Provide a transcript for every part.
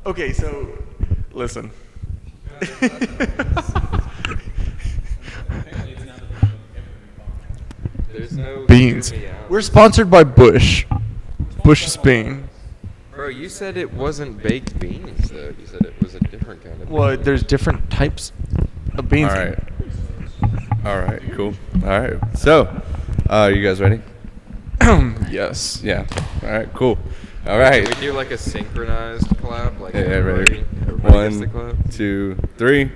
Okay, so listen. There's no Beans. We're sponsored by Bush. Bush Spain. Bro, you said it wasn't baked beans, though. You said it was a different kind of Well, bean. there's different types of beans. All right, cool. All right, so, you guys ready? Yes. Yeah. All right, cool. All right. Can we do like a synchronized clap? Like Yeah, ready. everybody gets to clap? 1, 2, 3.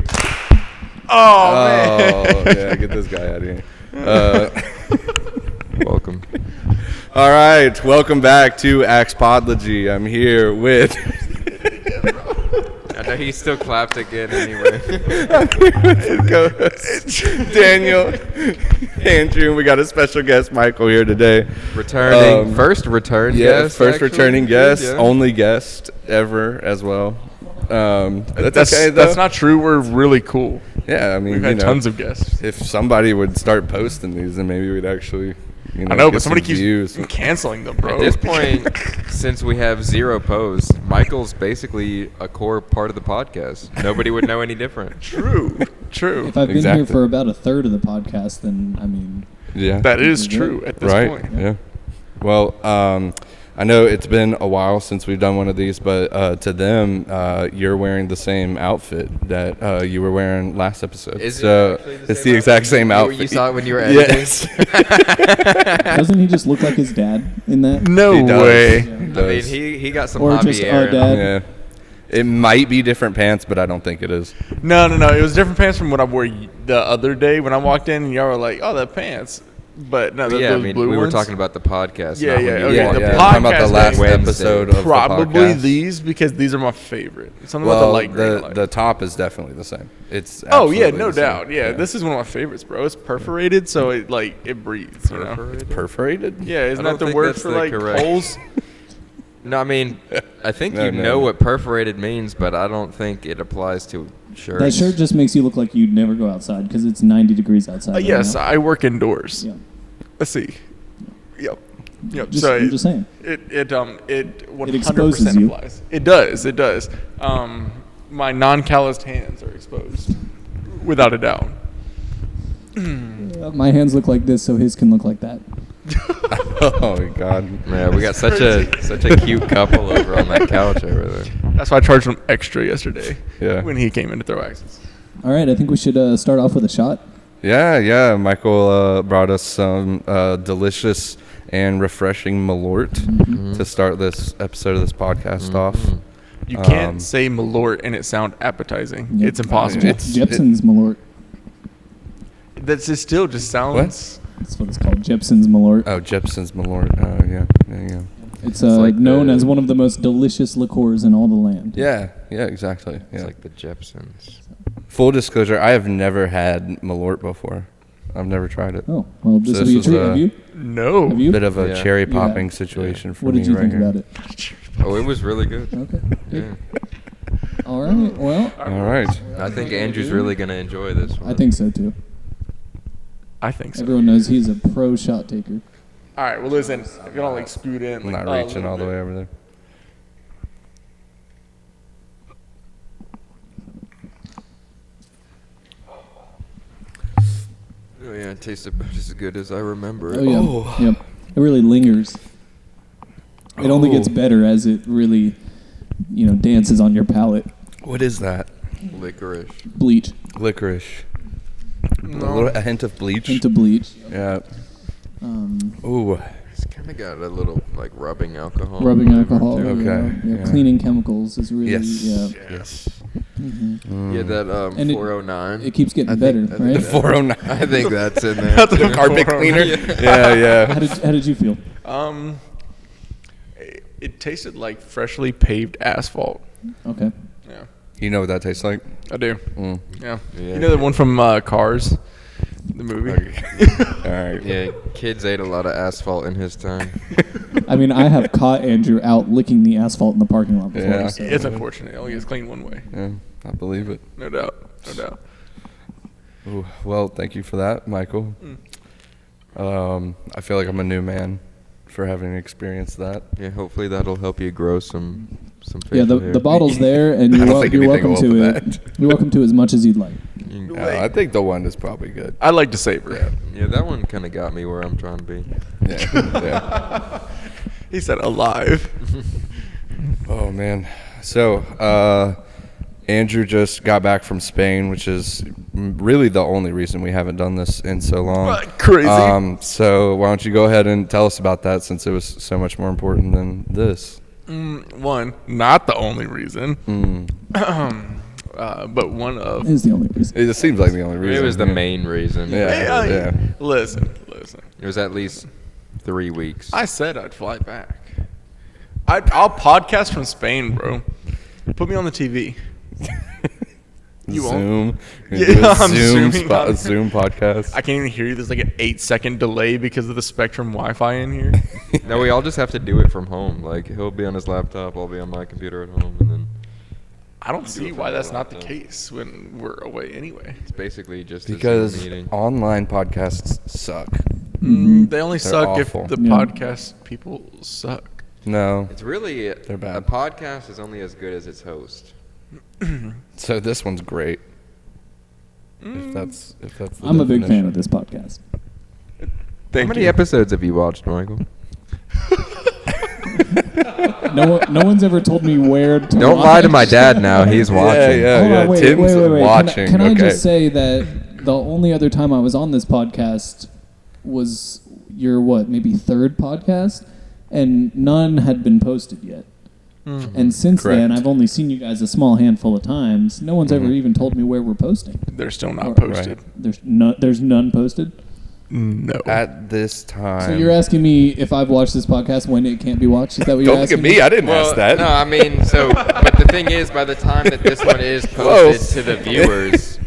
Oh, man. Yeah, get this guy out of here. Welcome. All right, welcome back to axePODlogy. I'm here with I know he still clapped again anyway. Daniel, Andrew. We got a special guest, Michael, here today. Returning, first return guest. First actually. returning guest, Yeah. only guest ever as well. That's okay, though. That's not true. We're really cool. Yeah, I mean, We've had tons of guests. If somebody would start posting these, then maybe we'd actually, I know, get but somebody some keeps views. canceling them, bro. At this point, since we have 0 posts, Michael's basically a core part of the podcast. Nobody would know any different. True. If I've been here for about a third of the podcast, then I mean, Yeah, That is true at this point. Yeah. Well, I know it's been a while since we've done one of these, but to them, you're wearing the same outfit that you were wearing last episode. Is it so actually the it's same the exact outfit? same outfit. You saw it when you were editing? Yes. doesn't he just look like his dad in that? No He does. way. He I mean, does. he got some Or hobby just air. our in dad. him. Yeah. It might be different pants, but I don't think it is. No. It was different pants from what I wore the other day when I walked in, and y'all were like, "Oh, that pants." But no, Yeah, I those mean, blue we were ones. talking about the podcast. Yeah, not when yeah, you okay, walked the in. I'm talking about the podcast last Wednesday. episode of Probably the podcast. these because these are my favorite. Something about the Well, light green. I like. the top is definitely the same. It's Oh yeah, absolutely no the same. doubt. Yeah, this is one of my favorites, bro. It's perforated, so it breathes. You know? Perforated? Perforated. Yeah, isn't I that don't the think word that's for the like correct- holes? No, I mean, I think No, you no. know what perforated means, but I don't think it applies to shirts. That shirt just makes you look like you'd never go outside because it's 90 degrees outside. right Yes, now. I work indoors. Yeah. Let's see. Yep. I'm just saying. It 100% exposes you. applies. It does. My non-calloused hands are exposed, without a doubt. My hands look like this, so his can look like that. Oh my God. Yeah, we got such a cute couple over on that couch over there. That's why I charged him extra yesterday. Yeah. When he came in to throw axes. All right, I think we should start off with a shot. Yeah. Michael brought us some delicious and refreshing Malort to start this episode of this podcast off. You can't say Malort and it sound appetizing. Yep. It's impossible. Jepson's Malort. That's just still just sounds. That's what it's called. Jepson's Malort. Oh, Jepson's Malort. Oh, yeah. It's like known the- as one of the most delicious liqueurs in all the land. Yeah, exactly. It's Yeah. like the Jepsons. Full disclosure, I have never had Malort before. I've never tried it. Oh, well, this So will be a this treat. was, Have you? No. Have you? Bit of a Yeah. cherry Yeah. popping situation for What me did you right think here. about it? Oh, it was really good. Okay. Yeah. All right. Well, All right. I think Andrew's really gonna enjoy this one. I think so too. I think so. Everyone knows he's a pro shot taker. All right. Well, listen. If you don't like scoot in, I'm like, not a reaching little all the bit. way over there. Oh yeah, it tasted just as good as I remember it. Oh yeah. Yep. It really lingers. It only gets better as it really, dances on your palate. What is that? Licorice. Bleach. Licorice. No. A hint of bleach. Into bleach. Yeah. Ooh. It's kind of got a little like rubbing alcohol. Rubbing flavor alcohol. to it. Okay, Yeah. yeah. Cleaning chemicals is really. Yes. Yeah. Yes. Yeah, that And it- 409. It keeps getting I better, think- right? The 409. I think that's in there. Not the carpet cleaner. Yeah. How did you feel? It tasted like freshly paved asphalt. Okay. Yeah, You know what that tastes like? I do. Mm. Yeah. Yeah. You know the one from Cars, the movie. All right. Yeah, kids ate a lot of asphalt in his time. I mean, I have caught Andrew out licking the asphalt in the parking lot before. Yeah. So. It's unfortunate. It only gets cleaned one way. Yeah, I believe it. No doubt. No doubt. Ooh, well, thank you for that, Michael. I feel like I'm a new man for having experienced that. Yeah, hopefully that'll help you grow some Yeah, facial hair. the bottle's there, and I don't think you're anything welcome will to help it. with You're welcome to as much as you'd like. I think the one is probably good. I like to savor. Yeah, that one kind of got me where I'm trying to be. Yeah. He said alive. Oh man. So Andrew just got back from Spain, which is really the only reason we haven't done this in so long. Crazy. So why don't you go ahead and tell us about that, since it was so much more important than this? One, not the only reason. But one of. Is the only reason. It just seems like the only reason. It was the main reason. Yeah. Listen. It was at least 3 weeks. I said I'd fly back. I'll podcast from Spain, bro. Put me on the TV. You Zoom. Yeah, I'm Zoom zooming on. Zoom podcast. I can't even hear you. There's like an 8-second delay because of the Spectrum Wi-Fi in here. No, we all just have to do it from home. Like, he'll be on his laptop, I'll be on my computer at home, and then I don't see why that's not the case when we're away anyway. it's basically just a Because Zoom meeting. online podcasts suck. They only suck awful. if the Yeah. podcast people suck. No. It's really They're bad. a podcast is only as good as its host. So this one's great. If that's the I'm a big fan definition. of this podcast. Thank How many you. episodes have you watched, Michael? No one's ever told me where to Don't watch. lie to my dad now. He's watching. Yeah. Hold on, wait. Tim's Can watching. Can I okay. just say that the only other time I was on this podcast was your maybe third podcast, and none had been posted yet. And since then, Correct. I've only seen you guys a small handful of times. No one's ever even told me where we're posting. They're still not Or- posted. There's none posted. No. At this time. So you're asking me if I've watched this podcast when it can't be watched? Is that what you're Don't look asking at me. I didn't Well, ask that. no, I mean, but the thing is, by the time that this one is Close. posted to the viewers,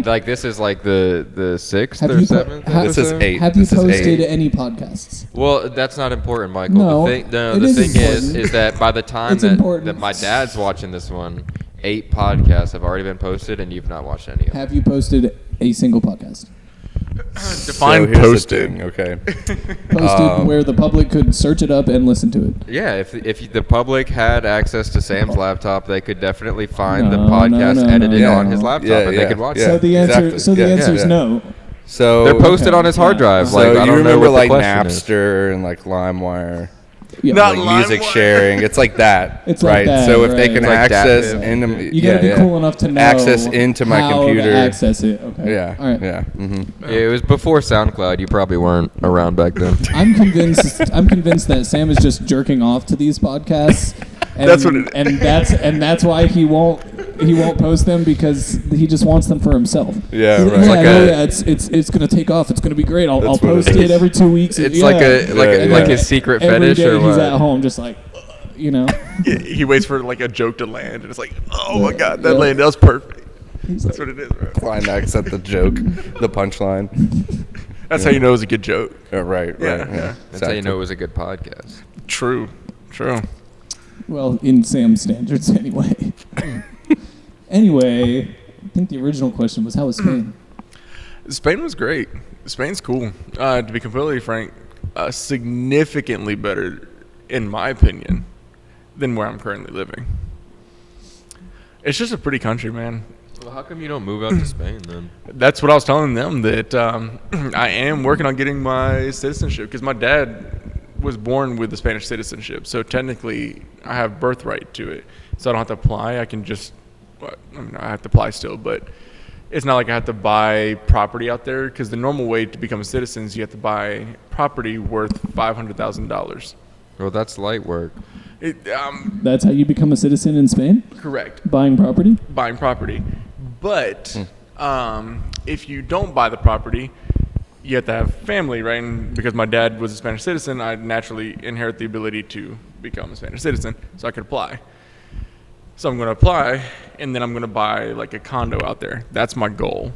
like this is like the 6th Have or you 7th. This is episode? 8. Have you This is posted 8. any podcasts? Well, that's not important, Michael. No, the thing, it the is thing important. is that by the time It's important. that my dad's watching this one, 8 podcasts have already been posted, and you've not watched any of them. Have you posted a single podcast? Define here's the posted. thing, okay. Posted where the public could search it up and listen to it. Yeah, if the public had access to Sam's laptop, they could definitely find the No, podcast no, edited no. on his laptop, Yeah, and yeah, they could watch yeah. it. So the answer, exactly. Yeah, is yeah. no. So They're posted Okay. on his hard drive. So Like, I you don't know remember what the like question is. Napster and like LimeWire, Yeah. Not like music LimeWire. sharing. It's like that, It's like right? that, So if they right. can It's like access that, into, You gotta be cool enough to know access into my how computer. to access it. Okay. Yeah, All right. yeah. Yeah, it was before SoundCloud. You probably weren't around back then. I'm convinced that Sam is just jerking off to these podcasts. And, That's what it- and that's why he won't post them, because he just wants them for himself. Yeah, He's right. like a- it's gonna take off. It's gonna be great. I'll That's what post it it is. every 2 weeks. It's Yeah. like Yeah. like his secret Every fetish day or he's what? at home just like, you know. He waits for like a joke to land, and it's like, oh my god, that Yeah. landed. That was perfect. He's That's like, what it is, bro. Climax at the joke, the punchline. That's how you know it was a good joke. Right. Yeah. That's how you know it was a good podcast. True. well, in Sam's standards, anyway. Anyway, I think the original question was, how was Spain? Spain was great. Spain's cool. To be completely frank, significantly better, in my opinion, than where I'm currently living. It's just a pretty country, man. Well, how come you don't move out to Spain then? That's what I was telling them, that I am working on getting my citizenship, because my dad was born with the Spanish citizenship. So technically, I have birthright to it. So I don't have to apply. I can just, I have to apply still, but it's not like I have to buy property out there, because the normal way to become a citizen is you have to buy property worth $500,000. Well, that's light work. That's how you become a citizen in Spain? Correct. Buying property? Buying property. But if you don't buy the property, you have to have family, right? And because my dad was a Spanish citizen, I naturally inherit the ability to become a Spanish citizen, so I could apply. So I'm going to apply, and then I'm going to buy like a condo out there. That's my goal.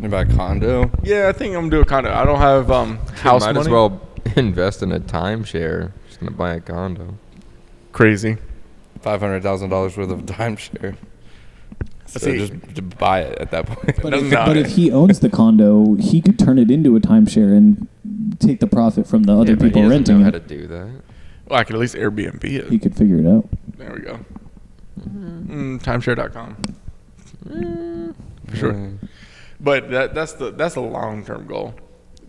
About condo. Yeah, I think I'm going to do a condo. I don't have house Might money. as well invest in a timeshare. Just gonna buy a condo. Crazy. $500,000 worth of timeshare. So See- just to buy it at that point. But, No, if, no. but if he owns the condo, he could turn it into a timeshare and take the profit from the other Yeah, but people he doesn't renting know how it. to do that. Well, I could at least Airbnb He it. could figure it out. There we go. Timeshare.com. For sure. But that's a long term goal.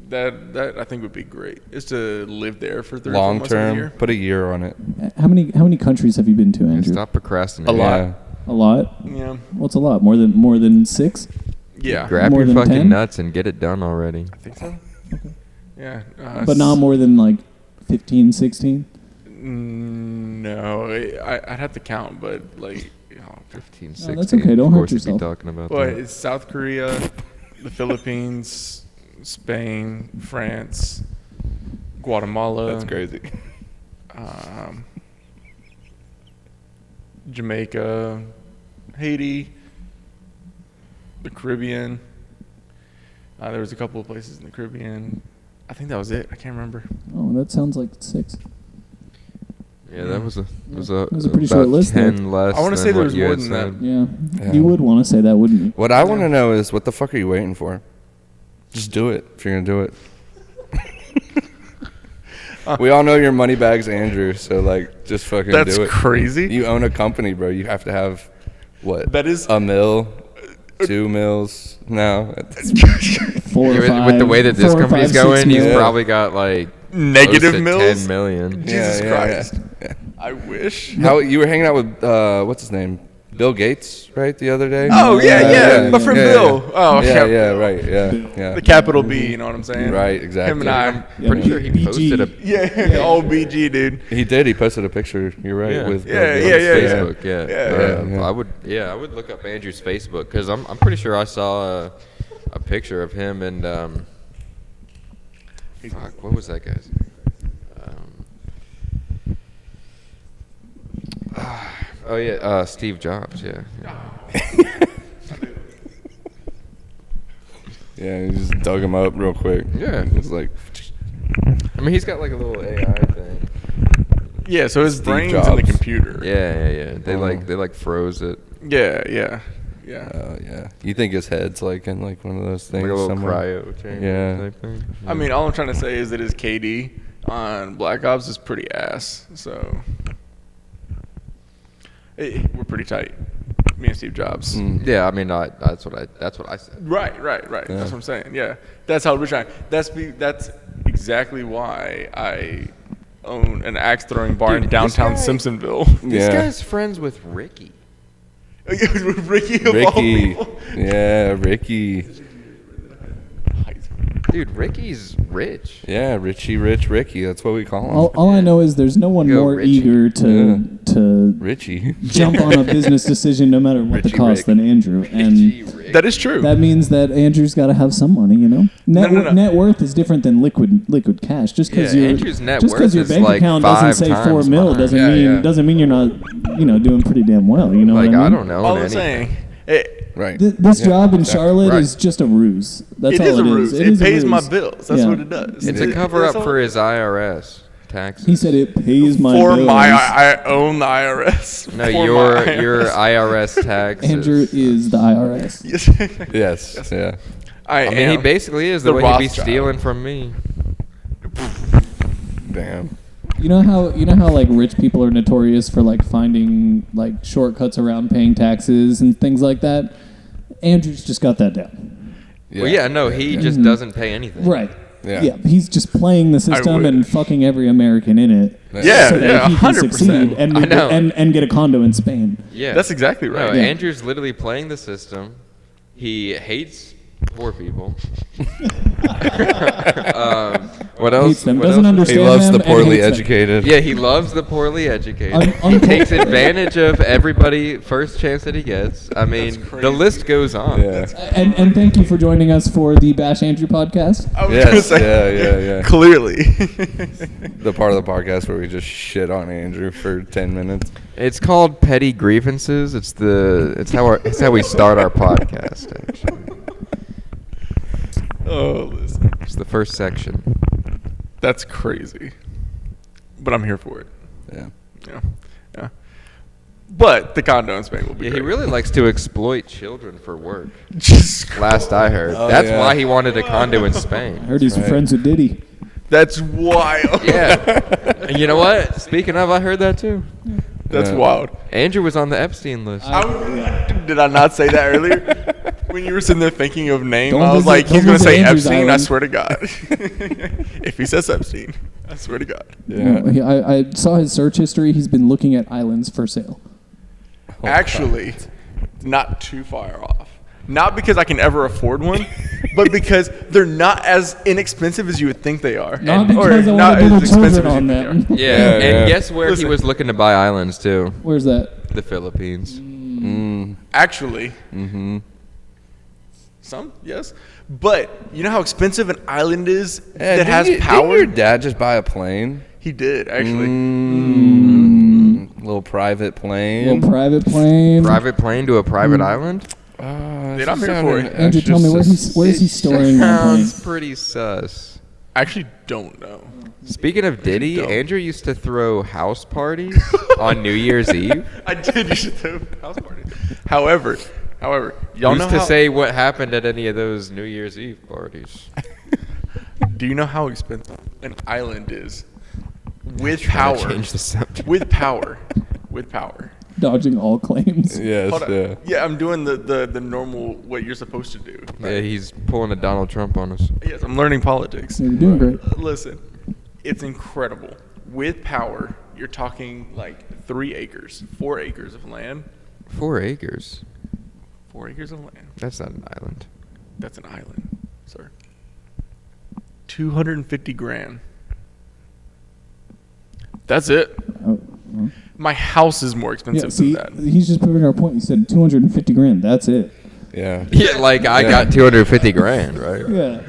That I think would be great. Is to live there for 3 or 4 Long months of the term, year. put a year on it. How many countries have you been to, Andrew? Stop procrastinating. A lot. Yeah. A lot. Yeah. What's a lot? More than 6? Yeah. Grab More your than fucking 10? nuts and get it done already. I think so. Yeah. But not more than like 15, 16? No, I'd have to count, but like, 15, No, 16. that's okay, don't of hurt course you'd yourself. be talking about well, that. it's South Korea, the Philippines, Spain, France, Guatemala. That's crazy. Jamaica, Haiti, the Caribbean. There was a couple of places in the Caribbean. I think that was it. I can't remember. Oh, that sounds like 6. Yeah, that was a pretty short about list there. 10 less. I wanna than say there what was you more had than said. that. Yeah. Yeah. You would want to say that, wouldn't you? What I want to know is, what the fuck are you waiting for? Just do it if you're gonna do it. We all know your money bag's Andrew, so like, just fucking That's do it. crazy. You own a company, bro. You have to have what? That is- a mill, 2 mills. No, 4 or Yeah, 5. with the way that this 4 or company's 5, 6 going, he's mil. probably got like Negative close to mills? 10 million. Jesus Yeah, Christ. yeah. I wish. How you were hanging out with what's his name? Bill Gates, right? The other day. Oh yeah. My friend yeah, Bill. yeah. Oh yeah, right, yeah. The capital B. You know what I'm saying? Right, exactly. Him and I. Yeah, Pretty sure he BG. posted a Yeah. Old BG dude. He did. He posted a picture. You're right. Yeah. With Yeah, Bill yeah, Gates. Facebook. Yeah, Yeah. Yeah. I would look up Andrew's Facebook because I'm pretty sure I saw a picture of him and fuck, what was that guy's name? Oh yeah, Steve Jobs. Yeah. Yeah, he just dug him up real quick. Yeah. It was like, I mean, he's got like a little AI thing. Yeah. So his Steve brain's in the Jobs. computer. Yeah. They Oh. like froze it. Yeah. yeah. You think his head's like in like one of those things Like a little somewhere? cryo chamber Yeah. type thing. I mean, all I'm trying to say is that his KD on Black Ops is pretty ass. So we're pretty tight. Me and Steve Jobs. Yeah, I mean, that's what I said. Right. Yeah. That's what I'm saying. Yeah, that's how we're trying. That's exactly why I own an axe throwing bar in Dude, downtown this guy- Simpsonville. This Yeah. guy's friends with Ricky. Ricky of all Ricky. people. Yeah, Ricky. Dude, Ricky's rich. Yeah, Richie Rich Ricky. That's what we call him. All I know is there's no one Go, more Richie. eager to Richie. jump on a business decision no matter what the Richie cost Rick. than Andrew. And That is true. that means that Andrew's got to have some money, you know. No. Net worth is different than liquid cash. Just because Yeah, your Andrew's net just 'cause worth your is bank like account doesn't 5 say times 4 mil mine. doesn't mean you're not doing pretty damn well. You know Like, what I I mean? don't know all I'm anything. saying. Right. This Yeah, job in exactly. Charlotte Right. is just a ruse. That's It all is a it ruse. is. It is a pays my ruse. bills. That's Yeah. what it does. It's a cover That's up all- for his IRS taxes. He said it pays my for bills. I own the IRS. No, For your my IRS taxes. Andrew is the IRS. Yes. Yes. Yeah. I I mean, he am. basically is the The way he'd be Rothschild. stealing from me. Damn. You know how like rich people are notorious for like finding like shortcuts around paying taxes and things like that. Andrew's just got that down. Well, yeah, no, he just doesn't pay anything. Right. Yeah. He's just playing the system would. and fucking every American in it. Yeah, so that yeah, he can 100%. succeed and, I know. and get a condo in Spain. Yeah, That's exactly right. No, Yeah. Andrew's literally playing the system. He hates poor people. What else? Hates them. What Doesn't else? understand He loves them the and poorly hates them. educated. Yeah, he loves the poorly educated. Un- He takes advantage of everybody first chance that he gets. I mean, crazy. the list goes on. Yeah. And thank you for joining us for the Bash Andrew podcast. I was Yes, gonna say, yeah. Clearly. The part of the podcast where we just shit on Andrew for 10 minutes. It's called petty grievances. It's how we start our podcast. Actually, Oh, listen. it's the first section. That's crazy. But I'm here for it. Yeah. Yeah. But the condo in Spain will be Yeah, he great. really likes to exploit children for work. Just Last I heard, Oh, that's yeah. why he wanted a condo in I Spain. heard he's Right. friends with Diddy. That's wild. Yeah. And you know what? Speaking of, I heard that too. That's Yeah. wild. Andrew was on the Epstein list. Did I not say that earlier? When you were sitting there thinking of name, Don't I was visit- like, he's don't going to visit say Andrew's Epstein. I island. swear to God. If he says Epstein, I swear to God. Yeah. No, I saw his search history. He's been looking at islands for sale. Oh, Actually, not too far off. Not because I can ever afford one, but because they're not as inexpensive as you would think they are. Not Or because I not want to do as the expensive children as you on think them. they Yeah, Yeah, and yeah. guess where Listen. he was looking to buy islands too? Where's that? The Philippines. Mm. are. Actually, Mm-hmm. some, yes. But you know how expensive an island is that Didn't has Didn't power? your dad just buy a plane? He did, actually. Little private plane. Little private plane. Private plane to a private island? Dude, I'm here for it. Andrew, tell me where is he storing that plane? Sounds pretty sus. I actually don't know. Speaking of Diddy, Dope. Andrew used to throw house parties on New Year's Eve. I did used to throw house parties. However, y'all know Used to how, say what happened at any of those New Year's Eve parties. do you know how expensive an island is? With power. Change the subject. With power. With power. Dodging all claims. Yes, Hold on. yeah. Yeah, I'm doing the normal what you're supposed to do. Yeah, he's pulling a Donald Trump on us. Yes, I'm learning politics. You're doing great. Listen, it's incredible. With power, you're talking like 3 acres, 4 acres of land. 4 acres. 4 acres of land. That's not an island. That's an island, sir. 250 grand. That's it. Oh, well. My house is more expensive Yeah, see, than that. he's just proving our point. He said 250 grand. That's it. Yeah. Yeah, like I got 250 grand, right? Yeah.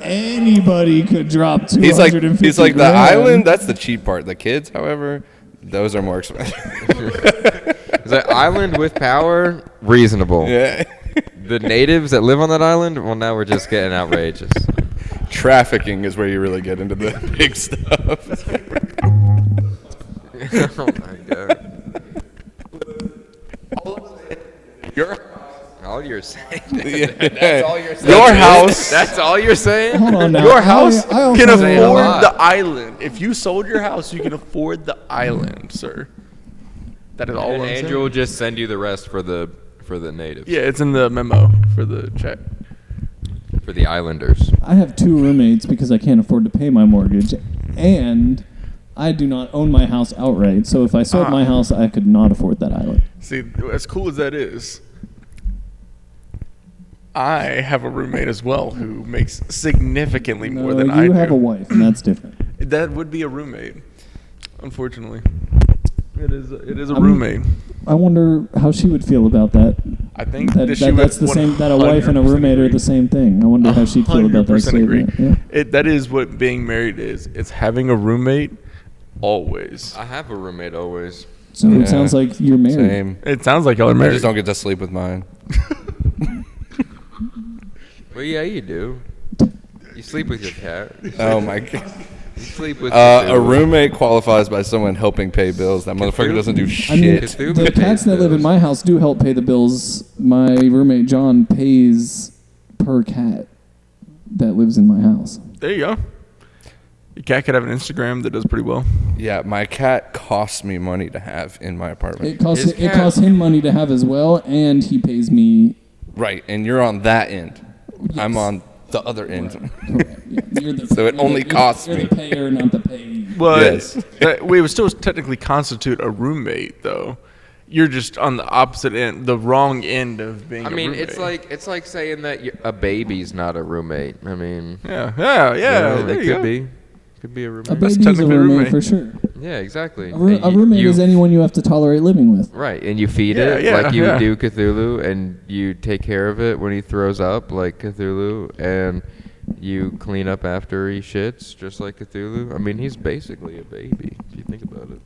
Anybody could drop 250 He's like the grand. island. That's the cheap part. The kids, however, those are more expensive. Is that island with power? Reasonable. Yeah. The natives that live on that island? Well, now we're just getting outrageous. Trafficking is where you really get into the big stuff. Oh my god. All you're saying. That's all you're saying. Your house- That's all you're saying? Hold on now. Your house I also can say a afford lot. the island. If you sold your house, you can afford the island, sir. That is all And I'm Andrew saying. will just send you the rest for the natives. Yeah, it's in the memo for the check. For the islanders. I have 2 roommates because I can't afford to pay my mortgage, and I do not own my house outright. So if I sold my house, I could not afford that island. See, as cool as that is, I have a roommate as well who makes significantly more than I do. you have a wife, and that's different. That would be a roommate, unfortunately. It is a I'm- roommate. I wonder how she would feel about that. I think That, that she that would that's the same. That a wife and a 100% roommate are agree. the same thing. I wonder how she'd feel about that 100% agree. statement. Yeah. That is what being married is. It's having a roommate always. I have a roommate always. So Yeah. it sounds like you're married. Same. It sounds like y'all are I married. just don't get to sleep with mine. Well, yeah, you do. You sleep with your cat. Oh my god. You sleep with A roommate qualifies by someone helping pay bills. That motherfucker doesn't do I mean, shit. Cthulhu the pays cats that live in bills. my house do help pay the bills. My roommate John pays per cat that lives in my house. There you go. Your cat could have an Instagram that does pretty well. Yeah, my cat costs me money to have in my apartment. It costs His it cat- costs him money to have as well, and he pays me. Right, and you're on that end. I'm Yes. on the other end. Correct. Yeah, you're the, So it you're only the, costs you're me. the payer, not the payee. But Yes. we would still technically constitute a roommate, though. You're just on the opposite end, the wrong end of being. I a mean, roommate. it's like saying that a baby's not a roommate. I mean, Yeah. There it you could go. be. Could be a A roommate. That's baby is a technically a roommate roommate. for sure. Yeah, exactly. A And roommate you- is anyone you have to tolerate living with. Right, and you feed Yeah, it yeah, like you yeah. would do Cthulhu, and you take care of it when he throws up like Cthulhu, and you clean up after he shits just like Cthulhu. I mean, he's basically a baby if you think about it.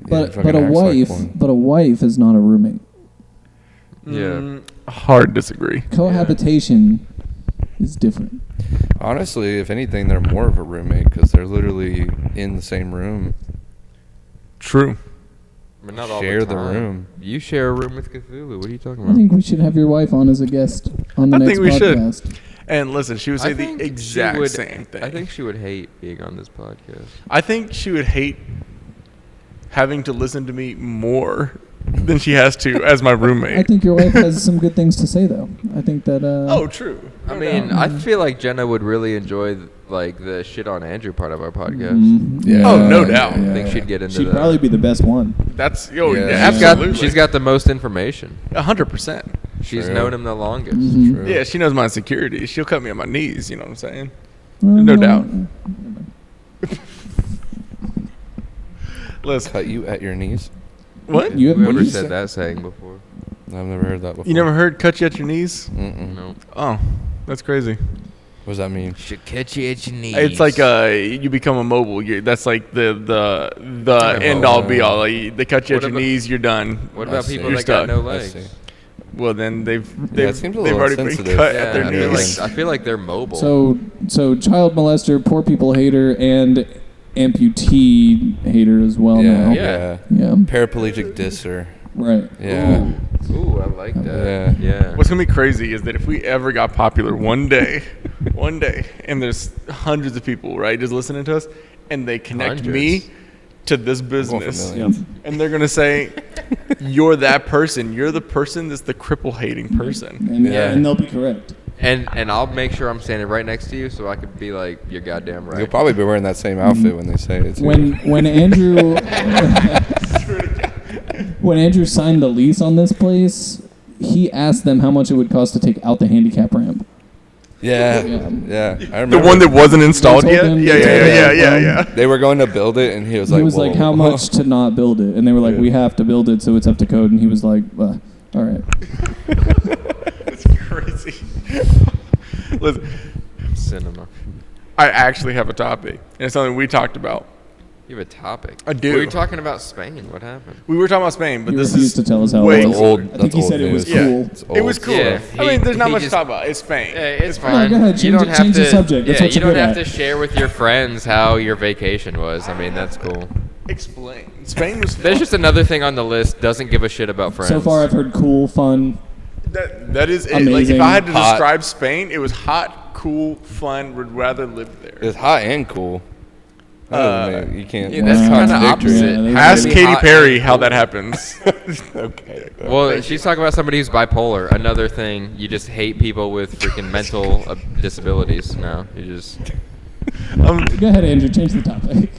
But fucking but a acts like wife one. but a wife is not a roommate. Yeah. Hard disagree. Cohabitation is different. Honestly, if anything, they're more of a roommate because they're literally in the same room. True. But not all Share the the time. room. You share a room with Cthulhu. What are you talking I about? think we should have your wife on as a guest on the I next think we should. podcast. And listen, she would say I the think she exact would- same thing. I think she would hate being on this podcast. I think she would hate having to listen to me more than she has to as my roommate. I think your wife has some good things to say, though. I think that. Oh, true. I No mean, doubt. I feel like Jenna would really enjoy like the shit on Andrew part of our podcast. Mhm. Oh, no doubt. I think she'd get into She'd that. probably be the best one. That's Yeah. absolutely. She's got the most information. 100%. She's True. known him the longest. Mhm. True. Yeah, she knows my insecurities. She'll cut me on my knees. You know what I'm saying? Well, No doubt. Listen, Cut you at your knees. what? You have Whoever knees? said that saying before? I've never heard that before. You never heard "cut you at your knees"? Mm-mm. No. Oh, that's crazy. What does that mean? Should catch you at your knees. It's like you become a mobile. That's like the end all be all. Like, they cut you What at your about- knees, you're done. What I about see. people You're that got stuck. no I legs? see. Well, then they've it seems a little already been sensitive. cut Yeah, at their I feel knees. like they're mobile. So child molester, poor people hater, and amputee hater as well Yeah, now. yeah. Yeah. Paraplegic disser. Right. Yeah. Ooh, I like that. Yeah. What's gonna be crazy is that if we ever got popular one day, and there's hundreds of people, right, just listening to us, and they connect me Hundreds. to this Going for business, millions. and they're gonna say, "You're that person. You're the person that's the cripple hating person." And, Yeah. and they'll be correct. And I'll make sure I'm standing right next to you so I could be like, you're goddamn right. You'll probably be wearing that same outfit when they say it. too. When Andrew when Andrew signed the lease on this place, he asked them how much it would cost to take out the handicap ramp. Yeah, Yeah. yeah. I The remember one that wasn't installed They yet. told him- Yeah, they told yeah, him, yeah, yeah. they were going to build it, and he was He like, was like, "Whoa, how whoa." much to not build it? And they were like, Yeah. we have to build it, so it's up to code. And he was like, all right. It's crazy. Listen, Cinema. I actually have a topic, and it's something we talked about. You have a topic. I do. We were talking about Spain. What happened? We were talking about Spain, but He this refused is to tell us how way it That's was. old. I think That's he old said it was news. Yeah. cool. It's It was old. cool. Yeah, I mean, there's not he much to just- talk about. It's Spain. It's fine. fine. go ahead, You change don't it- have change to, the subject. That's yeah, what you you're don't have good to at. share with your friends how your vacation was. I mean, that's cool. Explain. Spain was. There's fun. just another thing on the list. Doesn't give a shit about friends. So far, I've heard cool, fun. That is it. Like, Amazing. if I had to Hot. describe Spain, it was hot, cool, fun. Would rather live there. It's hot and cool. You can't. Yeah, that's Wow. kind of Contradictory. opposite. Yeah, How Ask to be Katy hot Perry and how cool. that happens. Okay. Well, she's talking about somebody who's bipolar. Another thing, you just hate people with freaking mental disabilities. No, you just. Go ahead, Andrew. Change the topic.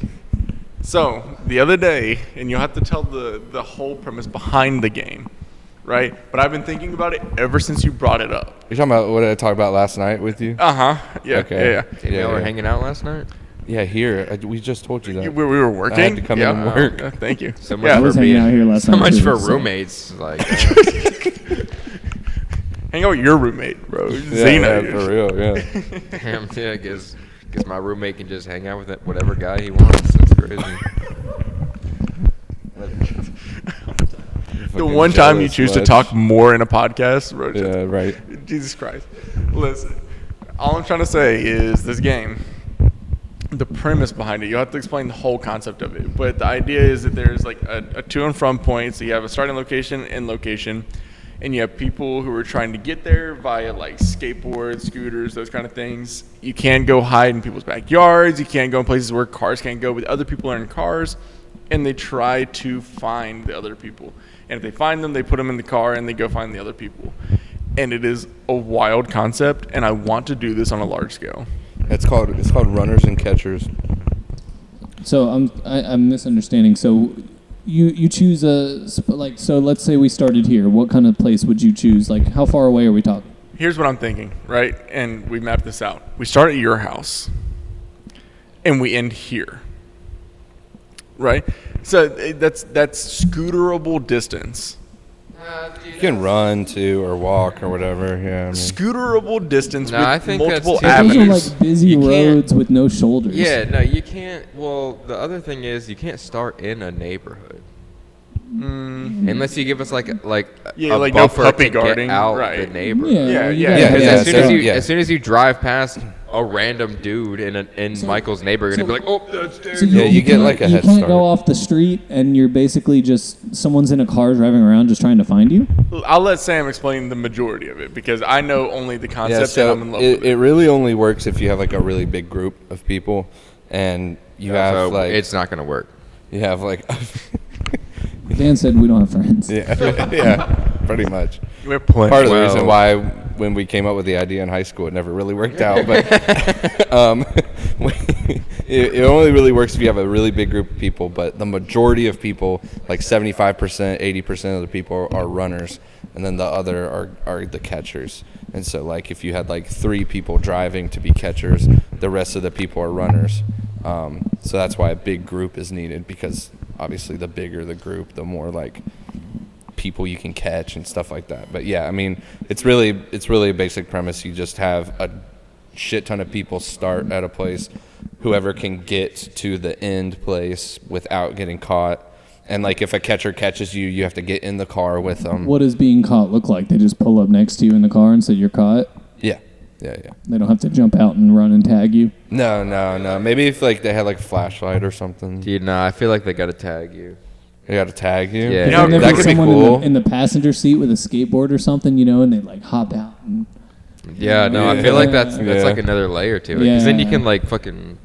So the other day, and you'll have to tell the whole premise behind the game, right? But I've been thinking about it ever since you brought it up. You're talking about what I talked about last night with you? Yeah. Okay. Yeah. Hey, Yeah, y'all were yeah. hanging out last night. Yeah, here. We just told you We that. were working. I had to come in yeah. and work. Thank you. So much Yeah. I was for hanging being, out here last so night, much too, for so- roommates. Like, Hang out with your roommate, bro. Yeah, Zena. yeah, for real. Yeah. damn, yeah, I guess my roommate can just hang out with whatever guy he wants. That's crazy. The one time you choose to talk more in a podcast, bro. just- Yeah, right. Jesus Christ. Listen, all I'm trying to say is this game, the premise behind it, you have to explain the whole concept of it. But the idea is that there's like a to and from point. So you have a starting location, end location, and you have people who are trying to get there via like skateboards, scooters, those kind of things. You can't go hide in people's backyards. You can't go in places where cars can't go, but other people are in cars, and they try to find the other people. And if they find them, they put them in the car and they go find the other people. And it is a wild concept, and I want to do this on a large scale. It's called runners and catchers. So I'm misunderstanding. So you choose so let's say we started here. What kind of place would you choose? Like how far away are we talking? Here's what I'm thinking, right? And we mapped this out. We start at your house, and we end here, right? So that's scooterable distance. You can run to or walk or whatever. Yeah. I mean, Scooterable distance No, with I think that's multiple too- Those are avenues. like busy You can't- roads with no shoulders. Yeah, no, you can't. Well, the other thing is you can't start in a neighborhood. Unless you give us like Yeah, a like no buffer puppy to guarding, get out right. the neighbor. Yeah. Because Yeah, as soon as so- you yeah. as soon as you drive past a random dude in Michael's neighbor, you're gonna be like, oh, that's So Yeah, you get can't- like a you head can't start. go off the street and you're basically just someone's in a car driving around just trying to find you. I'll let Sam explain the majority of it because I know only the Yeah, concept so and I'm in love it, with it. it really only works if you have like a really big group of people, and you have so like it's not gonna work. you have like Dan said we don't have friends. yeah, pretty much. We're plenty. Part of the Well- reason why when we came up with the idea in high school, it never really worked out. But it only really works if you have a really big group of people. But the majority of people, like 75%, 80% of the people are runners, and then the other are the catchers. And so, like, if you had like 3 people driving to be catchers, the rest of the people are runners. So that's why a big group is needed, because obviously the bigger the group, the more like people you can catch and stuff like that. But yeah, I mean, it's really a basic premise. You just have a shit ton of people start at a place, whoever can get to the end place without getting caught. And like if a catcher catches you, you have to get in the car with them. What does being caught look like? They just pull up next to you in the car and say you're caught. Yeah. They don't have to jump out and run and tag you. No. Maybe if like they had like a flashlight or something. Dude, nah, I feel like they gotta tag you. They got to tag you. Yeah. You know, And there that was could be someone cool. in the passenger seat with a skateboard or something, and they like hop out. And Yeah, no, I feel like that's like another layer to it. Because then you can like fucking.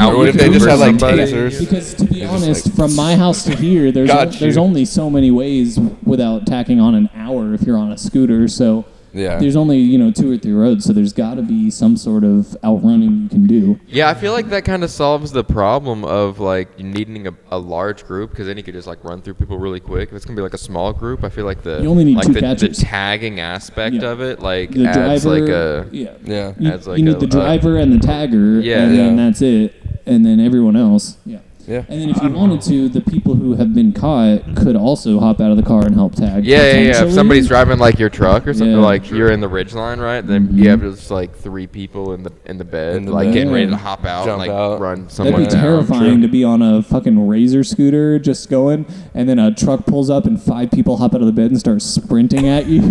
Or what if they just had like somebody? tasers? because to be just, honest, like, from my house to here, Got there's you. only so many ways without tacking on an hour if you're on a scooter. So Yeah. there's only 2 or 3 roads. So there's got to be some sort of outrunning you can do. Yeah, I feel like that kind of solves the problem of like needing a large group, because then you could just like run through people really quick. If it's gonna be like a small group, I feel like You only need like 2 the catchers. tagging aspect Yeah. of it like The adds driver, like a yeah. Yeah. adds like you need a- the driver and the tagger, Yeah. and then Yeah. that's it, and then everyone else. Yeah. Yeah. And then if you wanted to, the people who have been caught could also hop out of the car and help tag. Yeah. If potentially. somebody's driving like your truck or something, Yeah. like you're in the ridge line, right? Then you have just like 3 people in the bed, In the like bed. getting ready to Yeah. hop out, Jump and like out. run That'd someone be down. terrifying to be on a fucking razor scooter just going, and then a truck pulls up and 5 people hop out of the bed and start sprinting at you.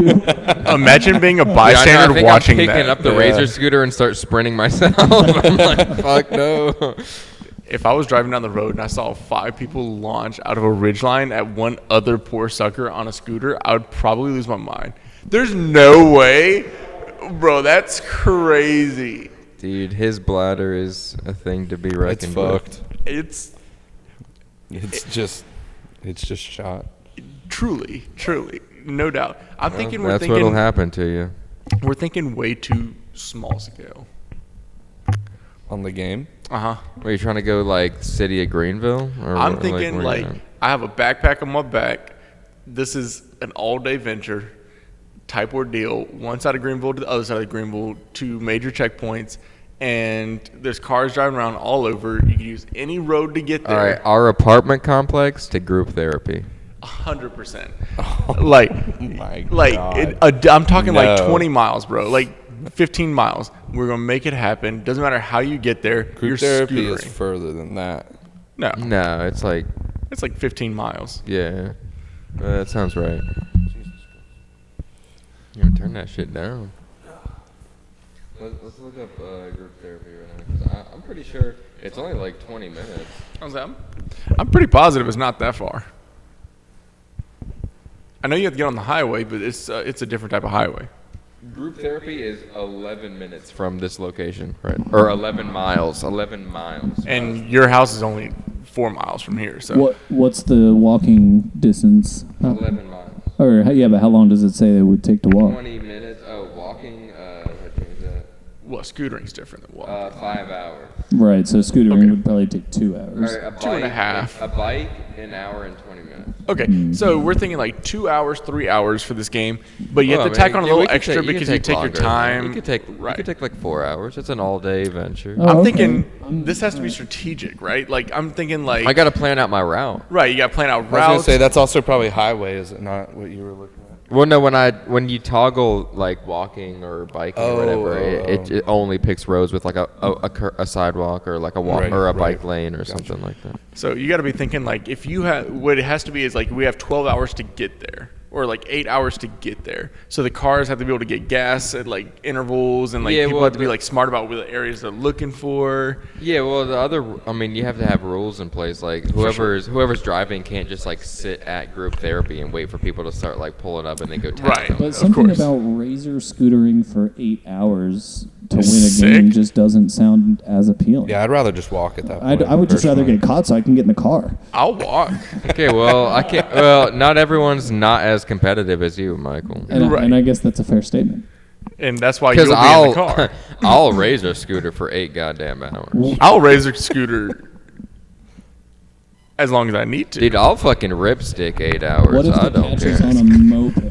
Imagine being a Yeah, I know, bystander I think watching I'm picking that. up the Yeah. razor scooter and start sprinting myself. I'm like, fuck no. If I was driving down the road and I saw 5 people launch out of a ridgeline at one other poor sucker on a scooter, I would probably lose my mind. There's no way. Bro, that's crazy. Dude, his bladder is a thing to be It's reckoned with. fucked. It's It's just shot. truly, no doubt. I'm thinking That's what'll happen to you. we're thinking way too small scale. On the game? Uh-huh. Are you trying to go like city of Greenville? Or I'm like, thinking where you like at? I have a backpack on my back. This is an all-day venture type ordeal. One side of Greenville to the other side of Greenville, 2 major checkpoints, and there's cars driving around all over. You can use any road to get All right, there. our apartment complex to group therapy. 100%. Like, My like God. I'm talking like No. 20 miles, bro. Like 15 miles. We're gonna make it happen. Doesn't matter how you get there. Group you're therapy is scootering. further than that. No, No, it's like, it's like 15 miles. yeah, that sounds right. You know, turn that shit down. Let's look up group therapy right now, because I'm pretty sure it's only like 20 minutes. I'm pretty positive it's not that far. I know you have to get on the highway, but it's a different type of highway. Group therapy is 11 minutes from this location, right? Or 11 miles. 11 miles. And your house is only 4 miles from here, so What's the walking distance? 11 miles. But how long does it say it would take to walk? 20 minutes. Oh, walking. I changed that. well, scootering's different than walking. 5 hours. Right, so scootering Okay. would probably take 2 hours. All right, a 2.5. A bike, an hour and 20 minutes. Okay, so we're thinking like 2 hours, 3 hours for this game, but you have to tack on a we little could extra take- because you take your longer. time. You could take right. like 4 hours. It's an all-day venture. Oh, I'm okay. thinking this has to be strategic, right? Like I'm thinking like I got to plan out my route. right. You got to plan out I was gonna routes. say that's also probably highway, is it not? What you were looking at? Well, no, when you toggle like walking or biking or whatever, it only picks roads with like a sidewalk or like a walk or a bike lane or something like that. So you got to be thinking like if you have what it has to be is like we have 12 hours to get there. Or like 8 hours to get there. So the cars have to be able to get gas at like intervals, and like people have to be like smart about what the areas they're looking for. Yeah, well, you have to have rules in place. Like whoever's driving can't just like sit at group therapy and wait for people to start like pulling up and then go tap them. But something about razor scootering for 8 hours to win a game just doesn't sound as appealing. Yeah, I'd rather just walk at that point. I would just rather get caught so I can get in the car. I'll walk. Okay, well, I can't. Well, not everyone's not as competitive as you, Michael. And I guess that's a fair statement. And that's why you'll be in the car. I'll raise a scooter for 8 goddamn hours. I'll raise a scooter as long as I need to. Dude, I'll fucking ripstick 8 hours. What if I the don't catcher's care. on a moped?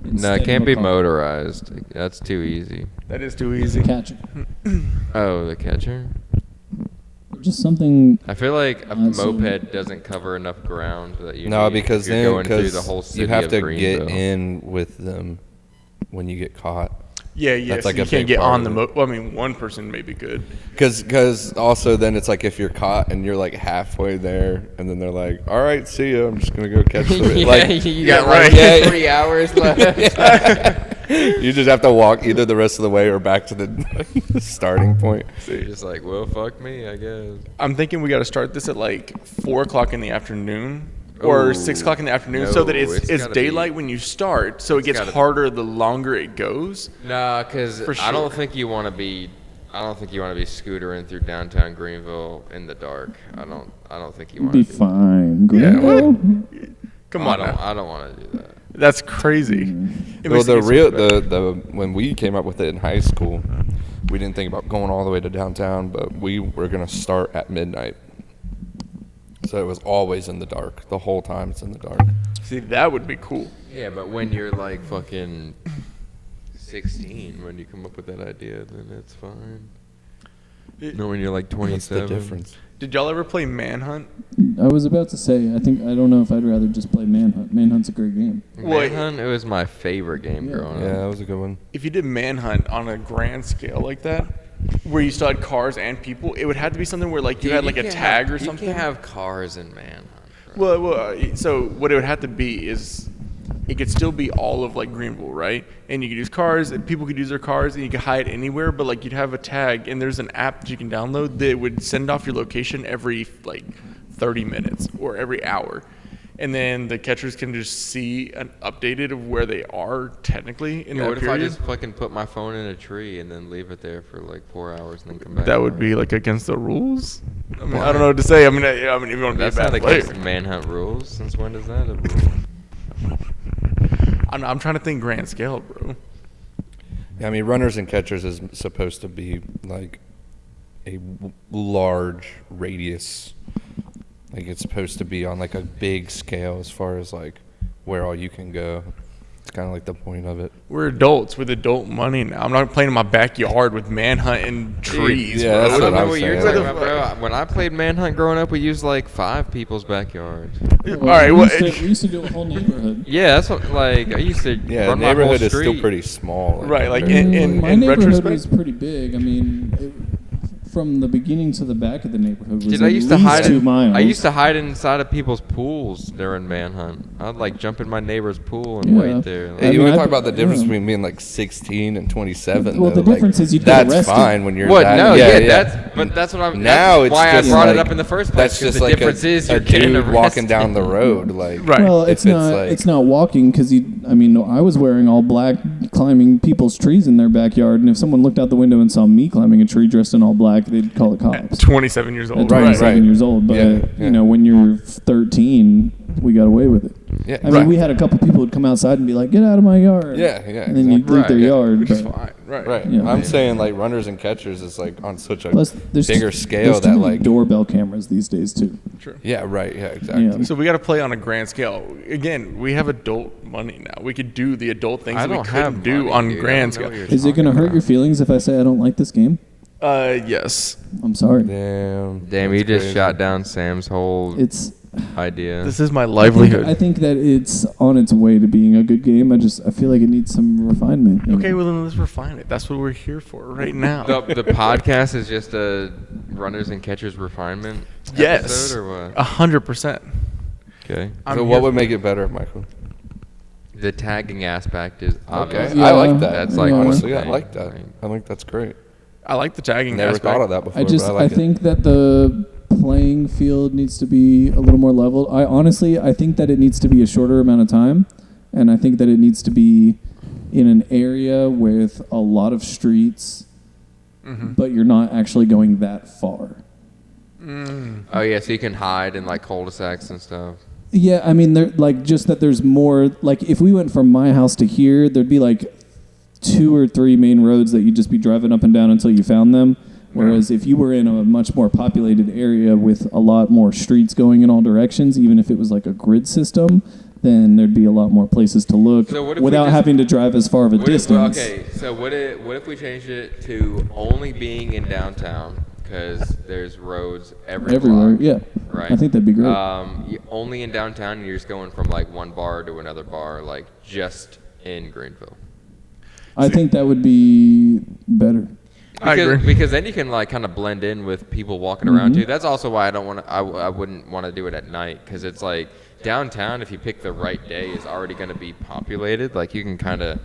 No, it can't be motorized. That's too easy. That is too easy. Catcher. Oh, the catcher? Just something. I feel like a moped doesn't cover enough ground that you No, need because if you're then going through the whole city you have of to Greenville. get in with them when you get caught. Yeah, That's so like you a can't big get part on of the it. Well, I mean, one person maybe could. Because also then it's like if you're caught and you're like halfway there and then they're like, all right, see ya, I'm just going to go catch the Yeah, like, you got right. like 3 hours left. you just have to walk either the rest of the way or back to the starting point. So you're just like, well, fuck me, I guess. I'm thinking we got to start this at like 4 o'clock in the afternoon. Or Ooh, 6 o'clock in the afternoon, so that no, it's gotta daylight be- when you start, so it gets gotta be- harder the longer it goes. Nah, because For I don't sure. think you want to be. I don't think you want to be scootering through downtown Greenville in the dark. I don't think you want Be to. fine. Yeah, Greenville? Come on, I don't want to do that. that's crazy. It Well, makes the it real better. the when we came up with it in high school, we didn't think about going all the way to downtown, but we were gonna start at midnight. So it was always in the dark. The whole time it's in the dark. See, that would be cool. Yeah, but when you're like fucking 16, when you come up with that idea, then it's fine. No, when you're like What's 27. the difference? Did y'all ever play Manhunt? I was about to say, I don't know if I'd rather just play Manhunt. Manhunt's a great game. Well, Manhunt, it was my favorite game growing Yeah, up. that was a good one. If you did Manhunt on a grand scale like that, where you still had cars and people, it would have to be something where like you had like a tag or something. You can't have cars in Manhunt. Bro. Well, so what it would have to be is it could still be all of like Greenville, right? And you could use cars, and people could use their cars, and you could hide anywhere. But like you'd have a tag, and there's an app that you can download that would send off your location every like 30 minutes or every hour, and then the catchers can just see an updated of where they are technically in that What if period. I just fucking put my phone in a tree and then leave it there for like 4 hours and then come back? That would be like against the rules. I mean, I don't know what to say. I mean, if you want to be a That's bad not player. against Manhunt rules. Since when does that rule? I'm trying to think grand scale, bro. Yeah, I mean, runners and catchers is supposed to be like a large radius. Like it's supposed to be on like a big scale as far as like where all you can go. It's kind of like the point of it. We're adults with adult money now. I'm not playing in my backyard with Manhunt and trees, yeah, bro. that's I don't what know I'm what you're saying. talking about, bro. When I played Manhunt growing up, we used like 5 people's backyards. All right, we, well, used to do a whole neighborhood. Yeah, that's what, like, I used to Yeah, the run my whole neighborhood is street. still pretty small. Right, like compared in to- My in neighborhood retrospect, was pretty big. I mean, from the beginning to the back of the neighborhood was Dude, at I used to least hide. 2 miles. I used to hide inside of people's pools during Manhunt. I'd like jump in my neighbor's pool and Yeah. wait there. Hey, I you mean, want to I- talk about the difference yeah. between being like 16 and 27? Well, though? the Like, difference is you'd get that's arrested. fine when you're What? that. No, yeah. That's what I'm. Now that's it's why just I brought it like- up in the first place. That's 'cause just the like difference is a you're getting dude walking arrested. down the road. Like, Right. Well, if it's not. like- It's not walking because I mean, I was wearing all black, climbing people's trees in their backyard, and if someone looked out the window and saw me climbing a tree dressed in all black, they'd call the cops. 27 years At old. Right, 27 right. years old, but Yeah, yeah. you know, when you're 13, we got away with it. Yeah, I mean, we had a couple people who'd come outside and be like, "Get out of my yard." Yeah, yeah, And then you'd exactly. leave their Right, yeah. yard. Which is but- fine. Right. Right. Yeah. I'm saying like runners and catchers is like on such a Plus, there's bigger there's scale too that many like doorbell cameras these days too. True. yeah, right, yeah, exactly. Yeah. So we got to play on a grand scale. Again, we have adult money now. We could do the adult things I that we don't couldn't have do money, on dude. I grand don't know scale. what you're Is it going to talking hurt about. your feelings if I say I don't like this game? Yes. I'm sorry. Damn. Damn, you that's just crazy. shot down Sam's whole. It's idea. This is my livelihood. I think that it's on its way to being a good game. I feel like it needs some refinement. Okay, well then let's refine it. That's what we're here for right now. The podcast is just a runners and catchers refinement episode, or what? 100%. Okay. So what would make it better, Michael? The tagging aspect is obvious. Okay, I like that. That's like honestly, one I thing. like that. I think that's great. I like the tagging Never aspect. thought of that before. I but I like it. think that the playing field needs to be a little more leveled. I think that it needs to be a shorter amount of time, and I think that it needs to be in an area with a lot of streets, but you're not actually going that far. Oh yeah, so you can hide in like cul-de-sacs and stuff. Yeah, I mean, just that there's more. Like, if we went from my house to here, there'd be like 2 or 3 main roads that you'd just be driving up and down until you found them. Whereas if you were in a much more populated area with a lot more streets going in all directions, even if it was like a grid system, then there'd be a lot more places to look without having to drive as far of a distance. So what if we changed it to only being in downtown because there's roads Everywhere, block, yeah. right? I think that'd be great. Only in downtown, and you're just going from like one bar to another bar, like just in Greenville. I think that would be better. I agree. Because then you can like kind of blend in with people walking around too. That's also why I wouldn't want to do it at night, because it's like downtown, if you pick the right day, is already going to be populated. Like you can kind of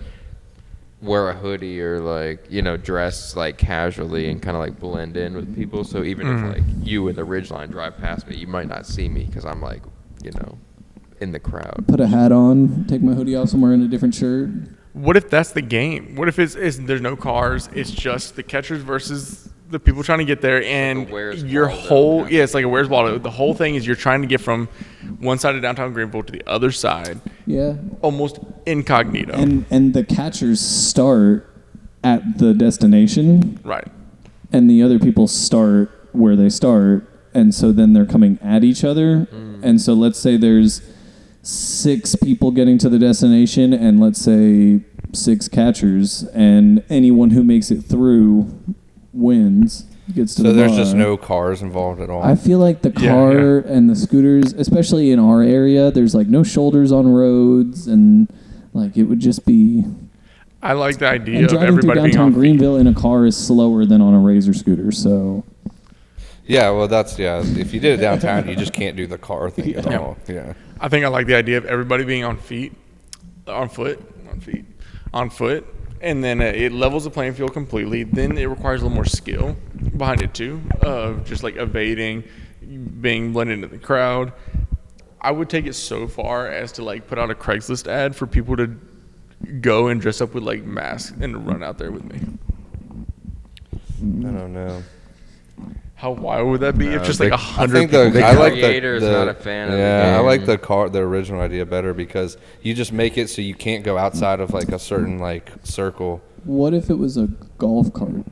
wear a hoodie or like, you know, dress like casually and kind of like blend in with people. So even if like you in the Ridgeline drive past me, you might not see me because I'm like, you know, in the crowd. Put a hat on, take my hoodie off somewhere in a different shirt. What if that's the game? What if there's no cars? It's just the catchers versus the people trying to get there, and your whole it's like a Where's Waldo. The whole thing is you're trying to get from one side of downtown Greenville to the other side. Yeah. Almost incognito. And the catchers start at the destination. Right. And the other people start where they start, and so then they're coming at each other. And so let's say there's 6 people getting to the destination, and let's say 6 catchers, and anyone who makes it through wins, gets to the bar. So there's just no cars involved at all? I feel like the car and the scooters, especially in our area, there's like no shoulders on roads, and like it would just be... I like the idea and of driving everybody through being downtown on Greenville in a car is slower than on a Razor scooter, so... Yeah, well, if you did it downtown, you just can't do the car thing at all. Yeah. I think I like the idea of everybody being on foot, and then it levels the playing field completely. Then it requires a little more skill behind it too, of just like evading, being blended into the crowd. I would take it so far as to like put out a Craigslist ad for people to go and dress up with like masks and run out there with me. I don't know. How wild would that be if just like 100 I think people? I like creator is not a fan of the Yeah, I game. like the original idea better, because you just make it so you can't go outside of like a certain like circle. What if it was a golf cart?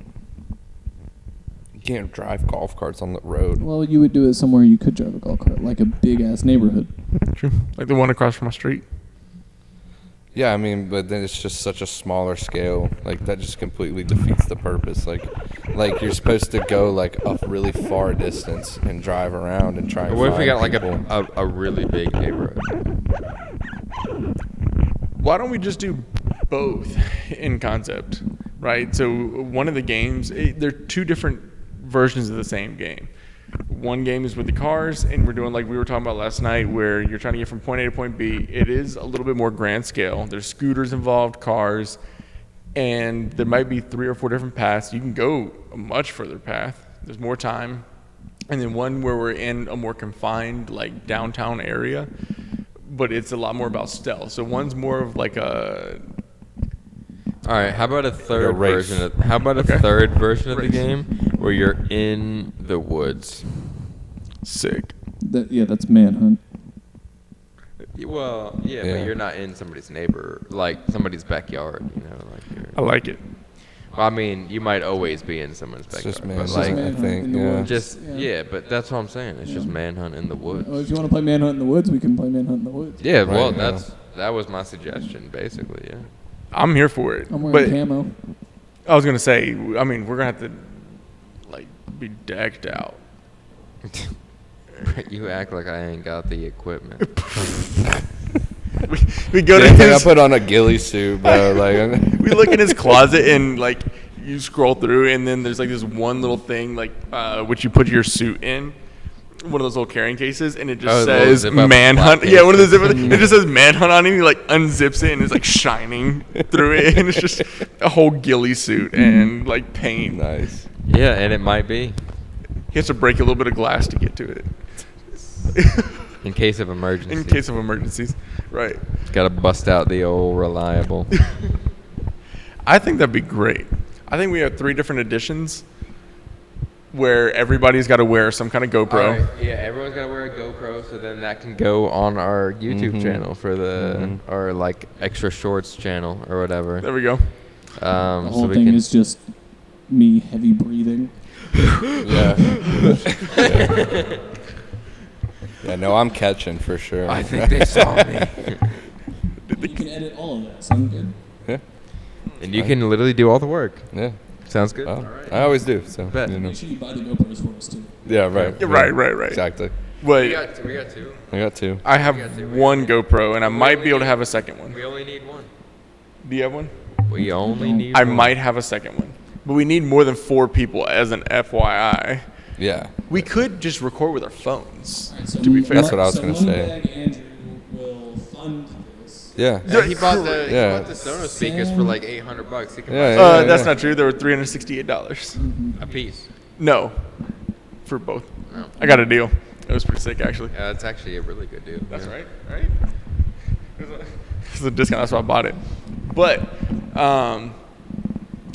You can't drive golf carts on the road. Well, you would do it somewhere you could drive a golf cart, like a big-ass neighborhood. True. Like the one across from my street. Yeah, I mean, but then it's just such a smaller scale. Like that just completely defeats the purpose. Like you're supposed to go like a really far distance and drive around and try and What if we got find like a really big neighborhood? Why don't we just do both in concept, right? So one of the games, they're 2 different versions of the same game. One game is with the cars, and we're doing like we were talking about last night, where you're trying to get from point A to point B. It is a little bit more grand scale. There's scooters involved, cars, and there might be 3 or 4 different paths. You can go a much further path. There's more time. And then one where we're in a more confined like downtown area, but it's a lot more about stealth. So one's more of like a... All right, how about a third race. version? Third version of the game where you're in the woods? Sick. That's Manhunt. Well, yeah, Yeah. but you're not in somebody's somebody's backyard, you know, I like it. Well, I mean, you might always be in someone's It's backyard, just but Manhunt, like, I think. in the Yeah. woods. but that's what I'm saying. It's just manhunt in the woods. Oh, if you want to play Manhunt in the woods, we can play Manhunt in the woods. Yeah, well, Right, that was my suggestion, basically. Yeah. I'm here for it. I'm but wearing camo. I was gonna say, I mean, we're gonna have to like be decked out. You act like I ain't got the equipment. we go to I his, put on a ghillie suit, bro. Like, we look in his closet and like you scroll through and then there's like this one little thing like which you put your suit in. One of those little carrying cases, and it just says manhunt. Yeah, one of those. It just says manhunt on it. He like unzips it, and it's like shining through it, and it's just a whole ghillie suit and like paint. nice. Yeah, and it might be. He has to break a little bit of glass to get to it. In case of emergency. In case of emergencies, right? Got to bust out the old reliable. I think that'd be great. I think we have 3 different editions where everybody's got to wear some kind of GoPro. All right, yeah, everyone's got to wear a GoPro, so then that can go on our YouTube channel for the our like extra shorts channel or whatever. There we go. The whole thing is just me heavy breathing. Yeah. Yeah, no, I'm catching for sure. I think they saw me. You can edit all of that, so I'm good. Yeah. And you can literally do all the work. Yeah. Sounds good. Well, I always do. So, Bet. you know. Make sure you buy the GoPros for us too. Yeah, right. Yeah, right. Exactly. Wait, We got 2. I got 2. I have one GoPro, and I might be able to have a second one. We only need 1. Do you have one? We only need I 1. might have a second one, but we need more than 4 people as an FYI. Yeah. We could just record with our phones. Alright, so To be fair. That's what I was gonna say. Moneybag Andrew will fund this. Yeah. Yeah, he bought the Yeah. Sonos speakers for like $800. He can Yeah, buy That's not true. They were $368. a piece. No, for both. No. I got a deal. It was pretty sick, actually. Yeah, that's actually a really good deal. That's yeah. right. It's a discount. That's why I bought it. But,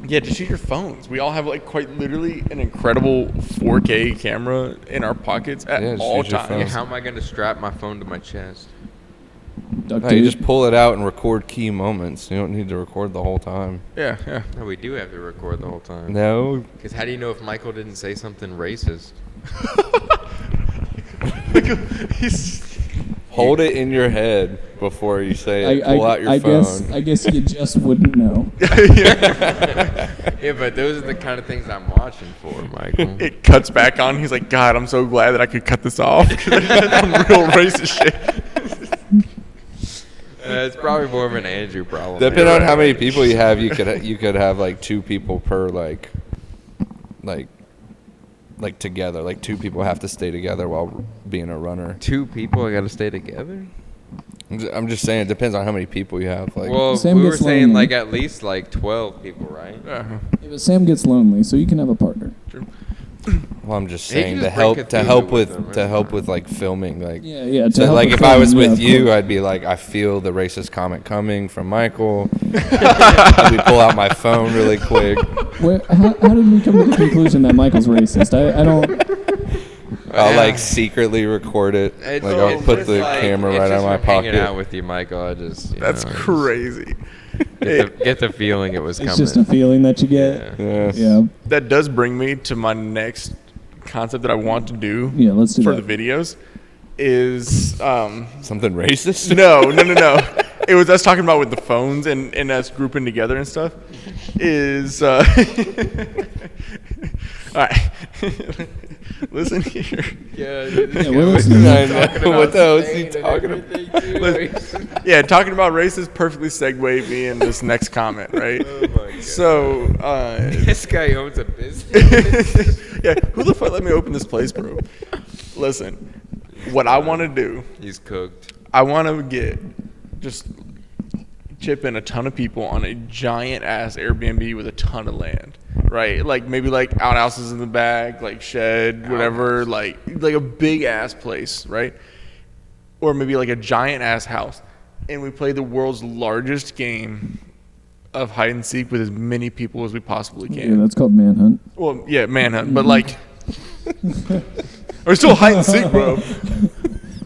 yeah, just use your phones. We all have like quite literally an incredible 4K camera in our pockets at Yeah, just all use your times. phone. Yeah, how am I going to strap my phone to my chest? Duct No, you tape. just pull it out and record key moments. You don't need to record the whole time. Yeah. No, we do have to record the whole time. No. Because how do you know if Michael didn't say something racist? He's, Hold it in your head before you say it. Pull out your I phone. I guess you just wouldn't know. Yeah, but those are the kind of things I'm watching for, Michael. it cuts back on. He's like, God, I'm so glad that I could cut this off. Some real racist shit. It's probably more of an Andrew problem. Depending on how many people you have, you could have like 2 people per like together. Like 2 people have to stay together while being a runner. 2 people, I got to stay together? I'm just saying it depends on how many people you have. Like, Well, Sam we were gets saying lonely. like at least like 12 people, right? Uh-huh. Yeah, but Sam gets lonely, so you can have a partner. well, I'm just He can saying just to help break to Cthulhu help with with them, to right? help with like filming. Like, Yeah. To so help like with if I was filming, with yeah, of you, course. I'd be like, I feel the racist comment coming from Michael. I'd pull out my phone really quick. How did we come to the conclusion that Michael's racist? I don't. I'll like secretly record it. It's- Like I'll it's put just the like- camera it's right just out of my from hanging out pocket. with you, Michael. I just That's crazy. Get the feeling it was It's coming. just a feeling that you get. Yeah. Yes. Yeah. That does bring me to my next concept that I want to do Yeah. Let's do for that. the videos is Something racist? no. It was us talking about with the phones and us grouping together and stuff. Is all right. Listen here. Yeah, we're listening. I know. What the hell is he talking about? Yeah, talking about races perfectly segued me in this next comment, right? Oh my God. So, This guy owns a business. yeah, who the fuck let me open this place, bro? Listen, what I want to do, He's cooked. I want to just chip in a ton of people on a giant ass Airbnb with a ton of land, right? Like maybe like outhouses in the back, like shed, whatever, like a big ass place, right? Or maybe like a giant ass house, and we play the world's largest game of hide and seek with as many people as we possibly Yeah, can. that's called manhunt. Well, yeah, manhunt, but like, we're still hide and seek, bro.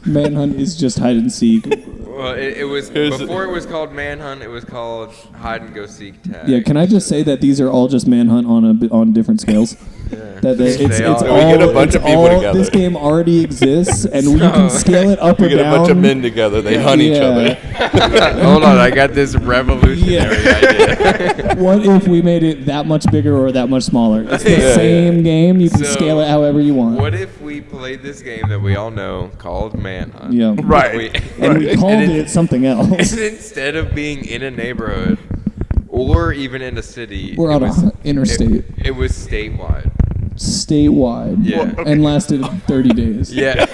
Manhunt is just hide and seek. Well, it was before it was called Manhunt. It was called Hide and Go Seek Tag. Yeah, can I just say that these are all just manhunt on different scales? It's all- So we get a bunch of people together. This game already exists, and we can scale it up We or get a down. bunch of men together. They hunt each other. Hold on, I got this revolutionary idea. What if we made it that much bigger or that much smaller? It's the same game. You can So, scale it however you want. What if we played this game that we all know called Manhunt? Yeah. Right. And we called it something else. And instead of being in a neighborhood or even in a city, We're it on was, an interstate, it was statewide. statewide, Yeah. and lasted 30 days. Yeah.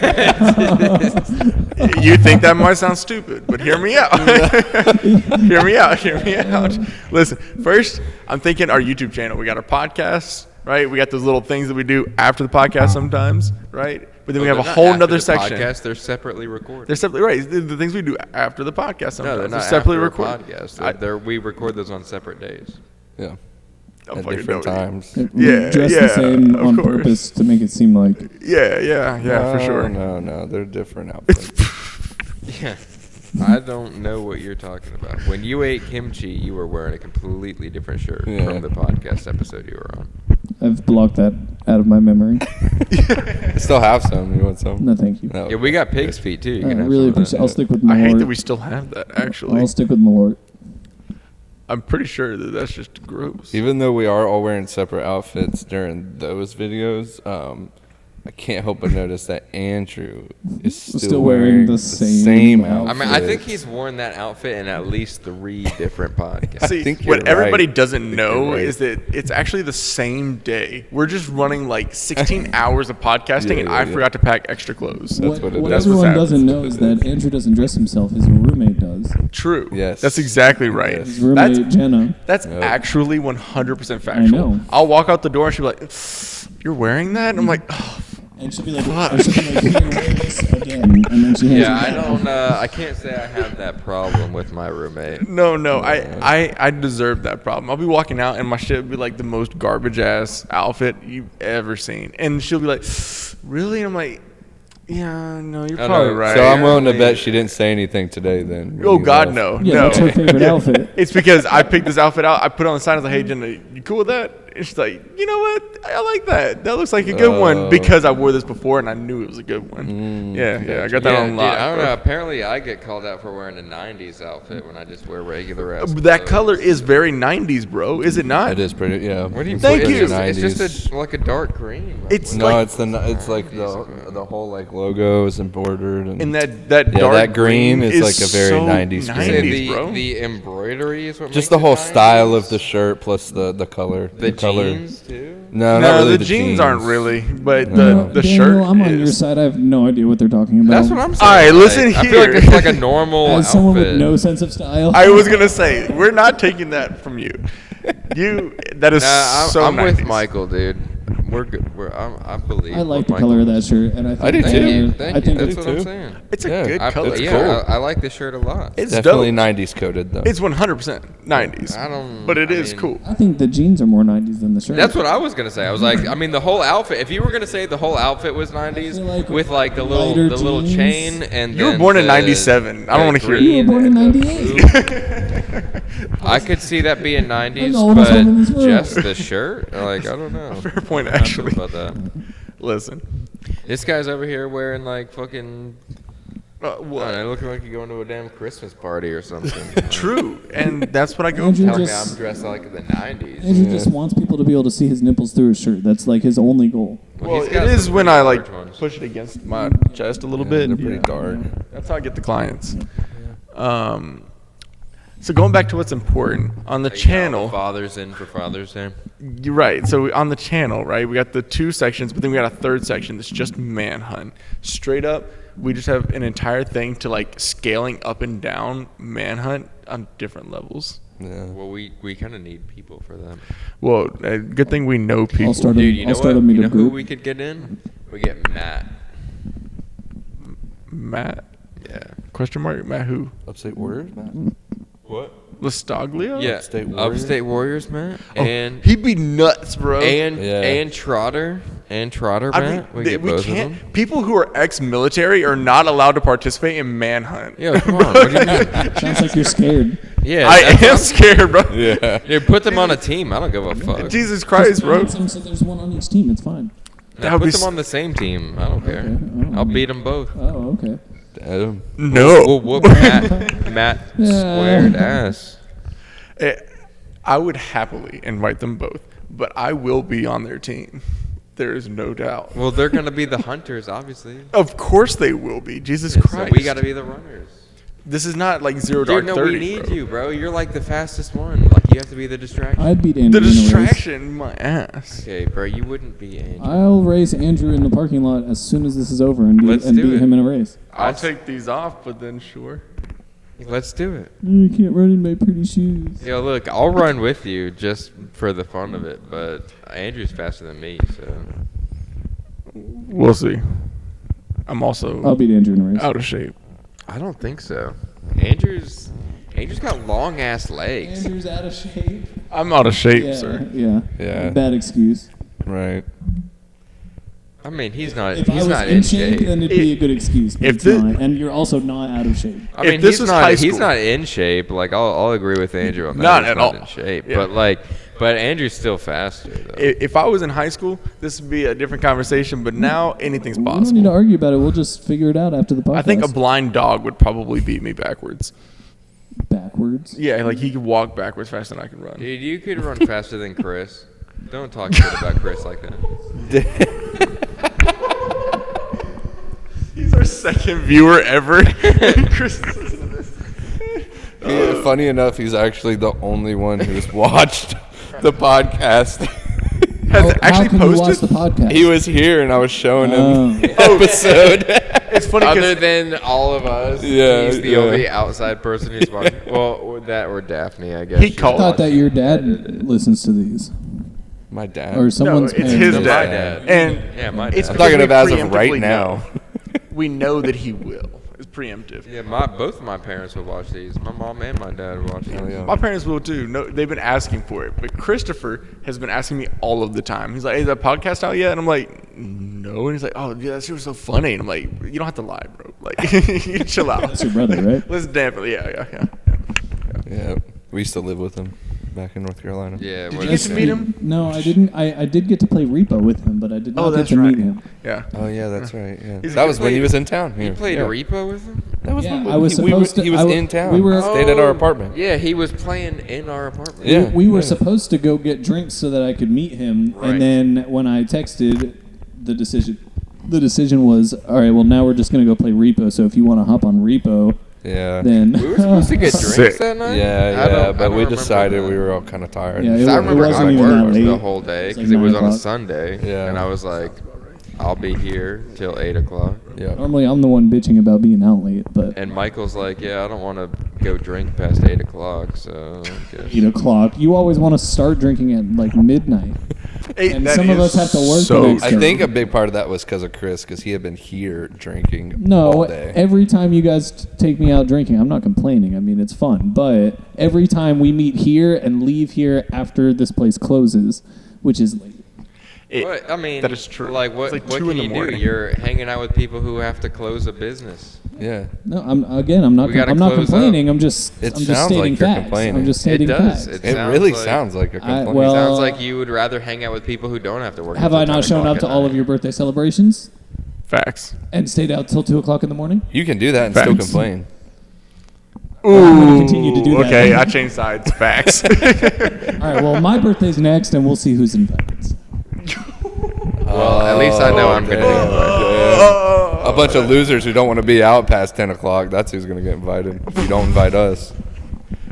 You think that might sound stupid, but hear me out. Hear me out. Listen, first, I'm thinking our YouTube channel. We got our podcasts, right? We got those little things that we do after the podcast sometimes, right? But then we have a whole nother section. Podcast, they're separately recorded. They're separately, right? The things we do after the podcast sometimes. No, they're not separately after recorded. a podcast. We record those on separate days. Yeah. I'm At fucking different know you. times. We dress the same of on course. purpose to make it seem like Yeah, for sure. No, they're different outfits. Yeah. I don't know what you're talking about. When you ate kimchi, you were wearing a completely different shirt Yeah. from the podcast episode you were on. I've blocked that out of my memory. I still have some. You want some? No, thank you. No. Yeah, we got pig's feet too. You I can have really some of that. appreciate. I'll stick with I Malort. hate that we still have that, actually. I'll stick with Malort. I'm pretty sure that that's just gross. Even though we are all wearing separate outfits during those videos, I can't help but notice that Andrew is still wearing the same outfit. I mean, I think he's worn that outfit in at least 3 different podcasts. See, think you're what everybody right. doesn't I think know you're right. is that it's actually the same day. We're just running like 16 hours of podcasting, and I forgot to pack extra clothes. what it is. What That's what's everyone happening. doesn't know is that Andrew doesn't dress himself. His roommate does. True. Yes. That's exactly right. Yes. His roommate, Jenna. That's Yep. actually 100% factual. I know. I'll walk out the door and she'll be like, "You're wearing that?" And I'm like, "Oh, And she'll be like, Fuck. "Here, wear this again." And then she hands Yeah, it I back. don't. I can't say I have that problem with my roommate. no. I deserve that problem. I'll be walking out and my shit will be like the most garbage ass outfit you've ever seen, and she'll be like, "Really?" And I'm like, "Yeah, no, you're I probably know. right." So I'm willing to bet she didn't say anything today then. when Oh you God, left. no, Yeah, no. what's her favorite outfit? It's because I picked this outfit out. I put it on the sign. I was like, "Hey, Jenna, you cool with that?" And she's like, "You know what? I like that. That looks like a good one because I wore this before and I knew it was a good one." Yeah, I got that Yeah, on dude, lock. I don't bro. know. Apparently, I get called out for wearing a '90s outfit when I just wear regular ass. That clothes. color is very 90s, bro. Is it not? It is pretty, yeah. What do you Thank think? you. It's just like a dark green. Like, It's No, like it's like the whole like logos embroidered and and that Yeah, dark that green is like a very so 90s green. 90s, bro. the embroidery is what just makes the it whole 90s. style of the shirt plus the color. The color. jeans too. No, No, not really the jeans aren't really, but No. the Daniel, shirt I'm on is. your side. I have no idea what they're talking about. That's what I'm saying. All right, listen I feel like here. it's like a normal As outfit. someone with no sense of style. I was gonna say we're not taking that from you. That is Nah, so I'm 90s. with Michael, dude. We're good. I believe. I like what the Michael color of that does. shirt, and I think I do Thank too. you. I Thank think you. That's it what I'm too. saying. It's a Yeah. good color. It's cool. I like this shirt a lot. It's definitely dope. 90s coded though. It's 100% 90s. I don't. But it I is mean, cool. I think the jeans are more 90s than the shirt. That's what I was gonna say. I was like, I mean, the whole outfit. If you were gonna say the whole outfit was 90s, feel like with like the lighter little jeans. chain and You were then born in the- 97. I don't the wanna hear it. green You were born in and the 98. blue. I could see that being 90s, I'm the oldest one in this but room. just the shirt, like I don't know. Fair point, Not sure actually. about that. Listen. This guy's over here wearing like fucking. What? I looking like you're going to a damn Christmas party or something. True, and that's what I go Andrew for. Tell me just- I'm dressed like the 90s. Andrew just wants people to be able to see his nipples through his shirt. That's like his only goal. Well, he's it got is some when pretty I like large ones. push it against my chest a little Yeah, bit. they're pretty dark. That's how I get the clients. So going back to what's important on the Like, you know, channel. Father's in for Father's Day. You're right. So on the channel, right, we got the 2 sections, but then we got a 3rd section that's just manhunt. Straight up, we just have an entire thing to like scaling up and down manhunt on different levels. Yeah. Well, we kind of need people for that. Well, good thing we know people. I'll start Dude, you know I'll start what? a You know meetup who group. we could get in? We get Matt. Matt? Yeah. Question mark? Matt who? Upstate Warriors, man. What? Lastaglio? Yeah. Upstate Warriors? Upstate Warriors, Matt. Oh, And he'd be nuts, bro. and Trotter. And Trotter, I Matt. mean, We get we both of can't. them. People who are ex-military are not allowed to participate in manhunt. Yeah, come on. What do you mean? Sounds like you're scared. Yeah, I that's am what- scared, bro. Yeah. Dude, put them on a team. I don't give a fuck. Jesus Christ, bro. So there's one on each team. It's fine. That would Put be them on the same team. I don't care. Okay. Oh. I'll beat them both. Oh, okay. No. We'll whoop Matt squared ass. I would happily invite them both, but I will be on their team. There is no doubt. Well, they're gonna be the hunters, obviously. Of course they will be. Jesus So Christ. we gotta be the runners. This is not like Zero Dark Dude, no, 30, we need bro. you, bro. You're like the fastest one. Like you have to be the distraction. I'd beat Andrew The in a race. distraction, my ass. Okay, bro, you wouldn't be Andrew. I'll race Andrew in the parking lot as soon as this is over and Let's beat do it. him in a race. I'll take these off, but then sure. Let's do it. You can't run in my pretty shoes. Yo, look, I'll run with you just for the fun of it, but Andrew's faster than me, so. We'll see. I'm also I'll beat Andrew in a race. out of shape. I don't think so. Andrew's got long ass legs. Andrew's out of shape. I'm out of shape, Yeah, sir. Yeah. Bad excuse. Right. I mean, he's not. If I He's was not in shape, then it'd be a good excuse. But if it's the- not, and you're also not out of shape. I mean, if this he's was not. high He's school- not in shape. Like I'll agree with Andrew on that. Not He's at all. in shape, Yeah. but Andrew's still faster though. If I was in high school, this would be a different conversation, but now anything's We don't need to possible. argue about it. We'll just figure it out after the podcast. I think a blind dog would probably beat me backwards. backwards. Yeah, like he could walk backwards faster than I can run. Dude, you could run faster than Chris. Don't talk shit about Chris like that. He's our second viewer ever. And Chris listens to this. Funny enough, he's actually the only one who's watched the podcast. Has How actually can you watch posted. the podcast? He was here, and I was showing him the Oh. episode. It's funny Other because than all of us, Yeah, he's the yeah. only outside person who's watching. Well, or that or Daphne, I guess. He She's called- I thought that watching. your dad listens to these, My dad. or someone's it's parents. his My dad. dad. And Yeah, my it's dad. I'm talking because of we as of right preemptively now. know. We know that he will. It's preemptive. Yeah, both of my parents would watch these. My mom and my dad would watch these. Oh, yeah. My parents will too. No, they've been asking for it, but Christopher has been asking me all of the time. He's like, "Is that podcast out yet?" And I'm like, "No." And he's like, "Oh, yeah, that shit was so funny." And I'm like, "You don't have to lie, bro. Like, you chill out." That's your brother, right? Let's definitely, yeah. Yeah, we used to live with him back in North Carolina. Yeah. Did what you is get to it? meet him? No, I didn't. I did get to play repo with him, but I did not get that's to right. meet him. Yeah. Oh yeah, that's right. Yeah, He's a that good was when he player. was in town. You here. played yeah. repo with him? That was Yeah, when I was supposed to. He was I w- in town. we were- stayed at our apartment. Yeah, he was playing in our apartment. Yeah. We were yeah. supposed to go get drinks so that I could meet him, Right. and then when I texted, the decision was, all right. Well, now we're just gonna go play repo. So if you want to hop on repo, Yeah. then We were supposed to get drinks Sick. that night? Yeah, I but don't we remember decided that. we were all kind of tired. Yeah, So I remember wasn't I even that worked late. the whole day It was because like it was 9 on a o'clock. Sunday. Yeah. And I was like, I'll be here till 8 o'clock. Yeah. normally I'm the one bitching about being out late, but And Michael's like, yeah, I don't want to go drink past 8 o'clock, so I guess. 8 o'clock. You always want to start drinking at like midnight. Hey, And that some of is us have to work the so next I day. think a big part of that was because of Chris, because he had been here drinking No, all day. every time you guys take me out drinking, I'm not complaining. I mean, it's fun. But every time we meet here and leave here after this place closes, which is late. But, I mean, that is true. Like, what, It's like what 2 can in the you do? morning. You're hanging out with people who have to close a business. Yeah. No, I'm not. We gotta I'm not close complaining. I'm just It I'm just sounds stating like you're facts. complaining. I'm just stating It does. facts. It Sounds really like- sounds like a complaint. well- Sounds like you would rather hang out with people who don't have to work. Have until I not 10 shown o'clock up to at all night. of your birthday celebrations facts. and stayed out till 2 o'clock in the morning? You can do that and still Facts. complain. I'm gonna Ooh, continue to do that. okay, I changed sides. Facts. All right. Well, my birthday's next, and we'll see who's invited. Well, at least I know I'm going to be damn. invited. A bunch of losers who don't want to be out past 10 o'clock. That's who's going to get invited. If you don't invite us.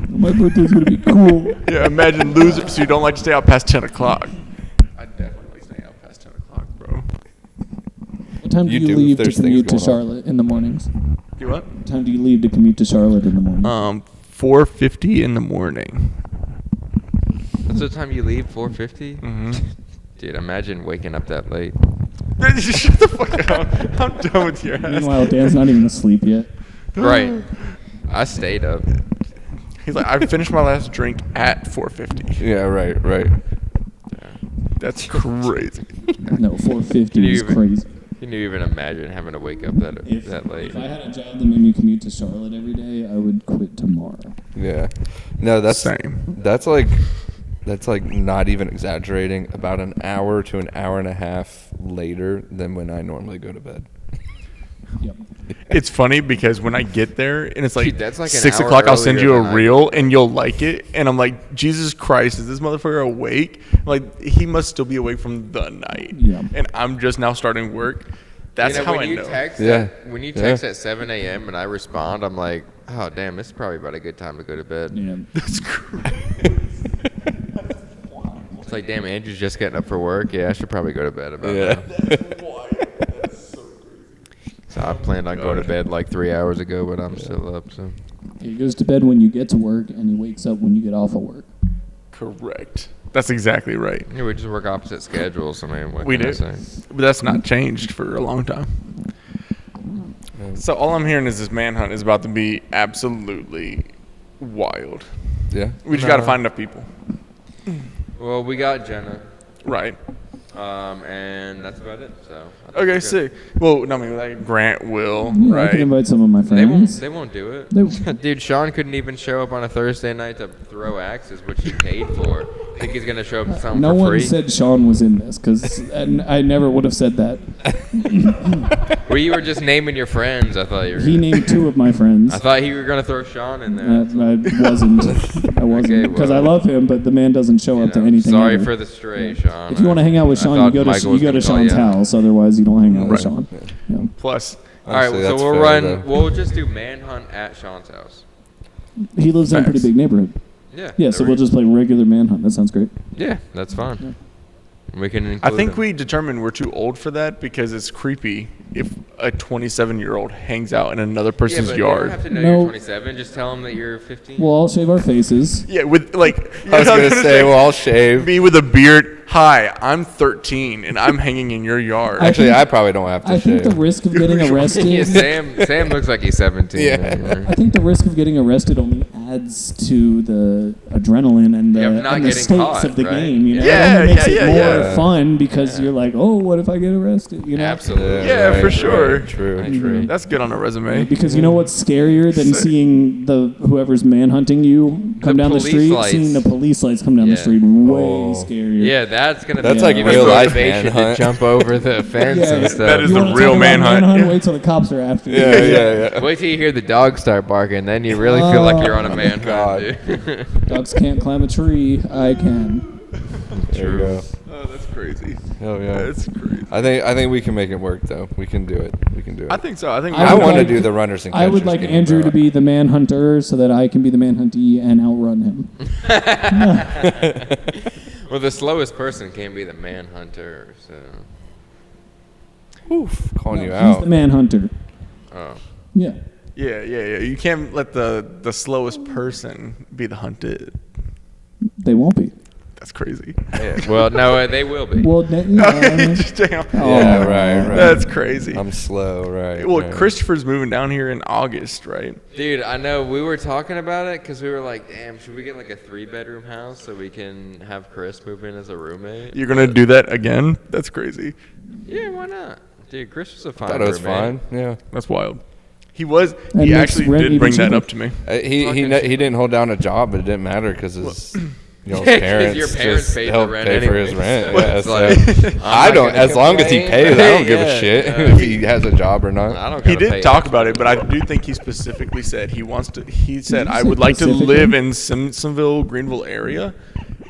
My birthday's gonna be cool. Yeah, imagine losers who don't like to stay out past 10 o'clock. I definitely stay out past 10 o'clock, bro. What time do You you do if leave to there's things commute to going on. Charlotte in the mornings? You what? What time do you leave to commute to Charlotte in the morning? 4:50 in the morning. That's the time you leave, 4:50? Mm-hmm. Dude, imagine waking up that late. Shut the fuck up. I'm done with your ass. Meanwhile, Dan's not even asleep yet. Right. I stayed up. He's like, I finished my last drink at 4:50. Yeah, right. That's crazy. No, 4:50 is even- crazy. Can can you even imagine having to wake up that late? If I had a job that made me commute to Charlotte every day, I would quit tomorrow. Yeah. No, that's Same. That's like not even exaggerating. About an hour to an hour and a half later than when I normally go to bed. Yep. It's funny because when I get there and it's like, Dude, that's like an 6 hour o'clock, I'll send you earlier a than I reel and you'll like it. And I'm like, Jesus Christ, is this motherfucker awake? Like, he must still be awake from the night. Yeah. And I'm just now starting work. That's how I know. When you text at 7 a.m. and I respond, I'm like, oh, damn, this is probably about a good time to go to bed. Yeah. That's crazy. It's like, damn, Andrew's just getting up for work. Yeah, I should probably go to bed about Yeah. now. That's wild. That's so crazy. So I planned on going to bed like 3 hours ago, but I'm still up. So He goes to bed when you get to work, and he wakes up when you get off of work. Correct. That's exactly right. yeah, we just work opposite schedules. I mean, what We can I do. say? But that's not changed for a long time. So all I'm hearing is this manhunt is about to be absolutely wild. Yeah. We just got to find enough people. Well, we got Jenna, Right. and that's about it. So I think Okay, we're good. sick. Well, no, I mean, like Grant will, Yeah, I right? can invite some of my They won't. friends. They won't do it. They- Dude, Sean couldn't even show up on a Thursday night to throw axes, which he paid for. Think he's gonna show up with something No for one free? said Sean was in this because I never would have said that. Well, you were just naming your friends. I thought you were. He named 2 of my friends. I thought you were gonna throw Sean in there. I wasn't. I wasn't Okay, because well, I love him, but the man doesn't show You up to know, anything. sorry ever. for the stray, Sean. If you want to hang out with I Sean, thought you go Michael was to gonna call Sean's you out. house. Otherwise, you don't hang out with Right. Sean. Yeah. Plus, All right, Honestly, so that's we'll fair, run. though. We'll just do manhunt at Sean's house. He lives in a pretty Facts. big neighborhood. Yeah. Yeah, so we'll just play regular manhunt. That sounds great. Yeah, that's fine. We can. I Include think him. we determined we're too old for that because it's creepy if a 27-year-old hangs out in another Yeah, person's but you don't have yard. to know No. you're 27. Just tell him that you're 15. We'll all shave our faces. Yeah, with like I was gonna say, well, I'll shave. me with a beard. Hi, I'm 13 and I'm hanging in your yard. Actually, I probably don't have to I think shave. the risk of getting yeah, arrested. Sam looks like he's 17. Yeah. man. I think the risk of getting arrested only adds to the adrenaline and Yeah, the, of not and the getting stakes caught, of the right? game. You know, Yeah, it only makes yeah, it more yeah. fun because you're like, oh, what if I get arrested? You know, Absolutely. Yeah, for sure. True. True. That's good on a resume. because you know what's scarier than seeing the whoever's manhunting you come The down the police street? lights. Seeing the police lights come down the Yeah. street, way Oh. scarier. Yeah, that's gonna That's be like give real us life motivation to manhunt. jump over the fence Yeah, and stuff. that is You the wanna real talk about manhunt. Yeah. Wait till the cops are after you. Yeah, yeah. Wait till you hear the dogs start barking, then you really feel like you're on a Oh, manhunt, God. dude. Dogs can't climb a tree. I can. There you go. Oh, that's crazy. Oh yeah. That's crazy. I think we can make it work though. We can do it. We can do it. I think so. I think I would want to like- do the runners and I would catchers like game, Andrew bro. to be the manhunter so that I can be the manhuntee and outrun him. Well, the slowest person can't be the manhunter, so. Oof, calling you He's out. the manhunter. Oh. Yeah. Yeah. You can't let the slowest person be the hunted. They won't be. That's crazy. Yeah. Well, no, they will be. Well, Damn. Yeah, right. That's crazy. I'm slow, right? Well, right. Christopher's moving down here in August, right? Dude, I know we were talking about it because we were like, damn, should we get like a 3-bedroom house so we can have Chris move in as a roommate? You're gonna do that again? That's crazy. Yeah, why not? Dude, Chris was a fine Thought it was roommate. fine. Yeah. That's wild. He was. And He makes actually rent did even bring that cheaper. up to me. He didn't hold down a job, but it didn't matter because his you know, Yeah, 'cause parents your parents just paid the helped rent pay for his anyway, rent. so Yeah, it's so like, I'm I not don't. gonna As long as he complain. pays, I don't give Yeah, a shit yeah. if he has a job or I not. don't He gotta did pay talk extra. about it, but I do think he specifically said he wants to. He said, you "I say would like to specifically? live in Simpsonville, Greenville area.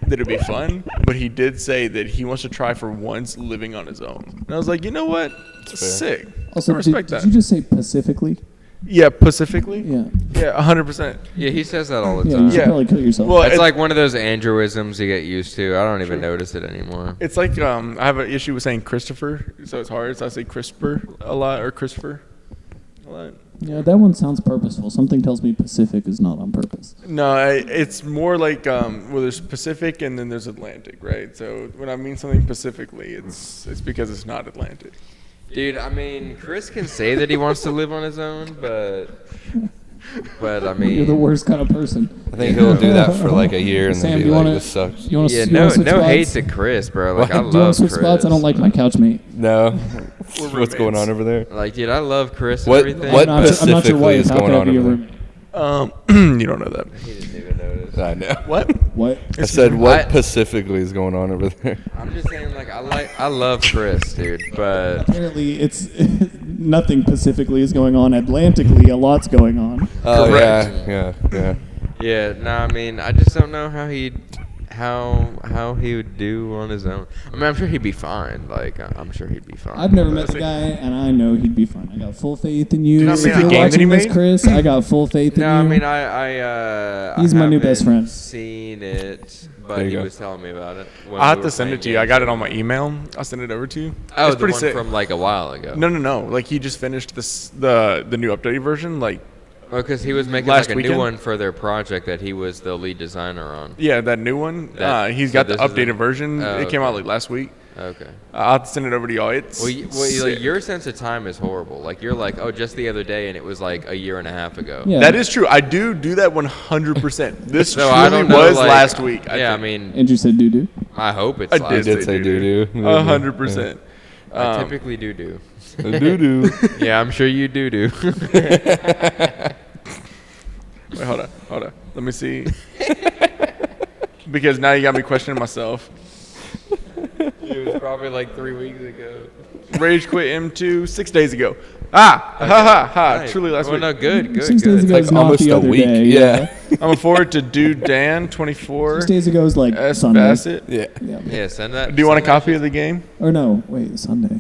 That it'd be fun." But he did say that he wants to try for once living on his own. And I was like, you know what? fair. Sick. Also, I respect did that. you just say Pacifically? Yeah, Pacifically. Yeah. Yeah, 100%. Yeah, he says that all the Yeah, time. you should Yeah. probably kill yourself. Well, It's it- like one of those Andrewisms you get used to. I don't even notice it anymore. It's like I have an issue with saying Christopher, so it's hard. So I say Christopher a lot or Christopher a lot. yeah, that one sounds purposeful. Something tells me Pacific is not on purpose. No, it's more like well, there's Pacific and then there's Atlantic, right? So when I mean something specifically, it's because it's not Atlantic. Dude, I mean, Chris can say that he wants to live on his own, but But I mean, You're the worst kind of person. I think he'll do that for like a year and Sam, then do be you like, wanna- this sucks. You want yeah, to no switch hate spots? to Chris, bro. Like What? I Do Do you want love to switch Chris. spots? I don't like my couch mate. No. What's going on over there? Like, dude, I love Chris and What- everything. what I'm not your specifically wife. is How going can I on be your over roommate? You don't know that. He didn't even notice. I know. What? What? I said, what I- specifically is going on over there? I'm just saying, like, I love Chris, dude. But Apparently, it's nothing Pacifically is going on. Atlantically, a lot's going on. Oh, Correct. yeah. yeah, no, I mean, I just don't know how he would do on his own. I mean, I'm sure he'd be fine. Like, I'm sure he'd be fine. I've never but- met the guy, and I know he'd be fine. I got full faith in you. Did you not If see the you're game that he watching this, made? Chris, I got full faith in No, you. I mean, I He's my new best haven't friend. Seen it, but There you he go. was telling me about it. when I'll we have were to send playing it to you. I games. got it on my email. I'll send it over to you. Oh, it's the pretty one sick. from like a while ago. No. Like he just finished the new updated version. Like because he was making Last like a weekend? new one for their project that he was the lead designer on. yeah, that new one. That- He's so got the this is updated a- version. Oh, It came out okay. like last week. Okay. I'll have to send it over to y'all. It's sick. Like, your sense of time is horrible. Like you're like, oh, just the other day, and it was like a year and a half ago. Yeah. That is true. I do that 100%. This So I truly don't know, was like, last week. Yeah, I think. mean, Andrew said doo-doo. I hope it's I last. You did say doo-doo. doo-doo. 100%. I typically do. Doo-doo. Yeah, I'm sure you do. Wait, hold on. Let me see. Because now you got me questioning myself. It was probably like 3 weeks ago. Rage quit M2 6 days ago. Ha. Right. Truly last well, week. No, good. 6 days ago Like is not almost the a other week. day. Yeah. I'm looking forward to Dude Dan 24. 6 days ago is like S Sunday. Bassett. Yeah. Yeah. Yeah, send that. Do you want a send that copy of the game? Or no, wait, Sunday.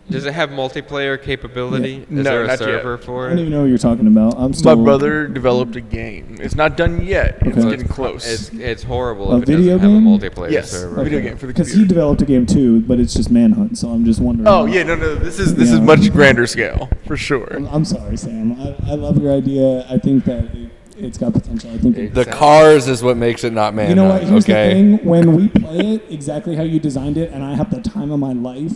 Does it have multiplayer capability? Yeah. Is No, there a not server yet. for I don't it? even know what you're talking about. I'm My still brother developed a game. It's not done yet. It's Okay. getting close. It's horrible A if it video doesn't game? have a multiplayer Yes. server. A video game for the because he computer. developed a game too, but it's just Manhunt. So I'm just wondering. Oh yeah, no. This is Yeah. much grander scale for sure. I'm sorry, Sam. I love your idea. I think that it's got potential. I think The cars is what makes it not man. you know what? Here's okay. the thing: when we play it exactly how you designed it, and I have the time of my life,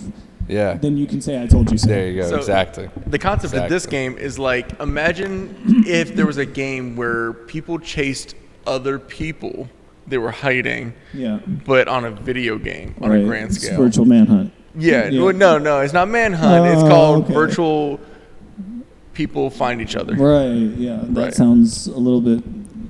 Yeah. then you can say I told you so. There you go. So- Exactly. The concept of this Exactly. game is like, imagine if there was a game where people chased other people they were hiding, Yeah. but on a video game on Right. a grand It's scale. virtual manhunt. Yeah, Yeah. well, no, it's not Manhunt. It's Oh, called okay. Virtual People Find Each Other. Right. Yeah. That Right. sounds a little bit.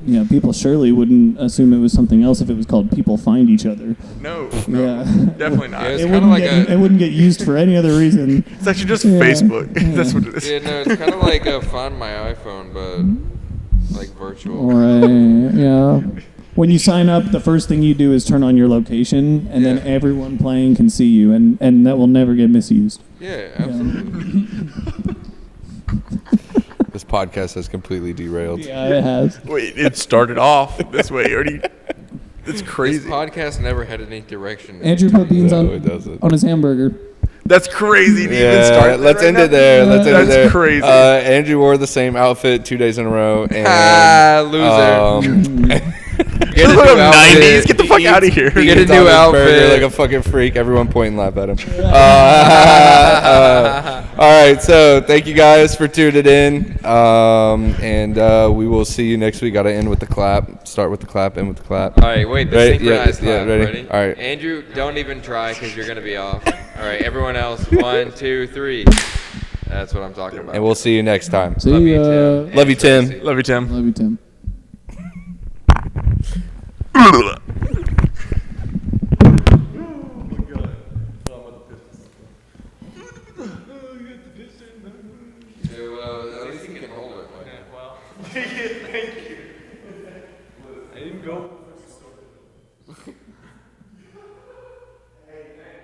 Yeah. People surely wouldn't assume it was something else if it was called People Find Each Other. No, Yeah. definitely not. Yeah, it's It kinda wouldn't like get. a- It wouldn't get used for any other reason. It's actually just Yeah. Facebook. That's what it is. Yeah, no, it's kind of like a Find My iPhone, but like virtual. Right. Yeah. When you sign up, the first thing you do is turn on your location, and then Yeah. everyone playing can see you, and that will never get misused. Yeah, absolutely. This podcast has completely derailed. Yeah, it has. Wait, it started off this way. Already, it's This crazy. podcast never had any direction. Andrew put beans No, on it doesn't. his hamburger. That's crazy to even Yeah, start. let's right end now. it there. Let's end it That's there. crazy. Andrew wore the same outfit 2 days in a row. And, Ah, loser. Get a Look new at him, outfit. 90s. Get the fuck out of here. Get a Eats on new his outfit. burger like a fucking freak. Everyone point and laugh at him. All right, so thank you guys for tuning in, and we will see you next week. Got to end with the clap. Start with the clap. End with the clap. All right, wait, the Right, synchronized yeah, clap. ready? All right. Andrew, don't even try because you're going to be off. All right, everyone else, 1, 2, 3. That's what I'm talking about. And we'll see you next time. See Love you, ya. Tim. Love you, Tim. Tracy. Love you, Tim. Love you, Tim. At least you can hold it. Thank you.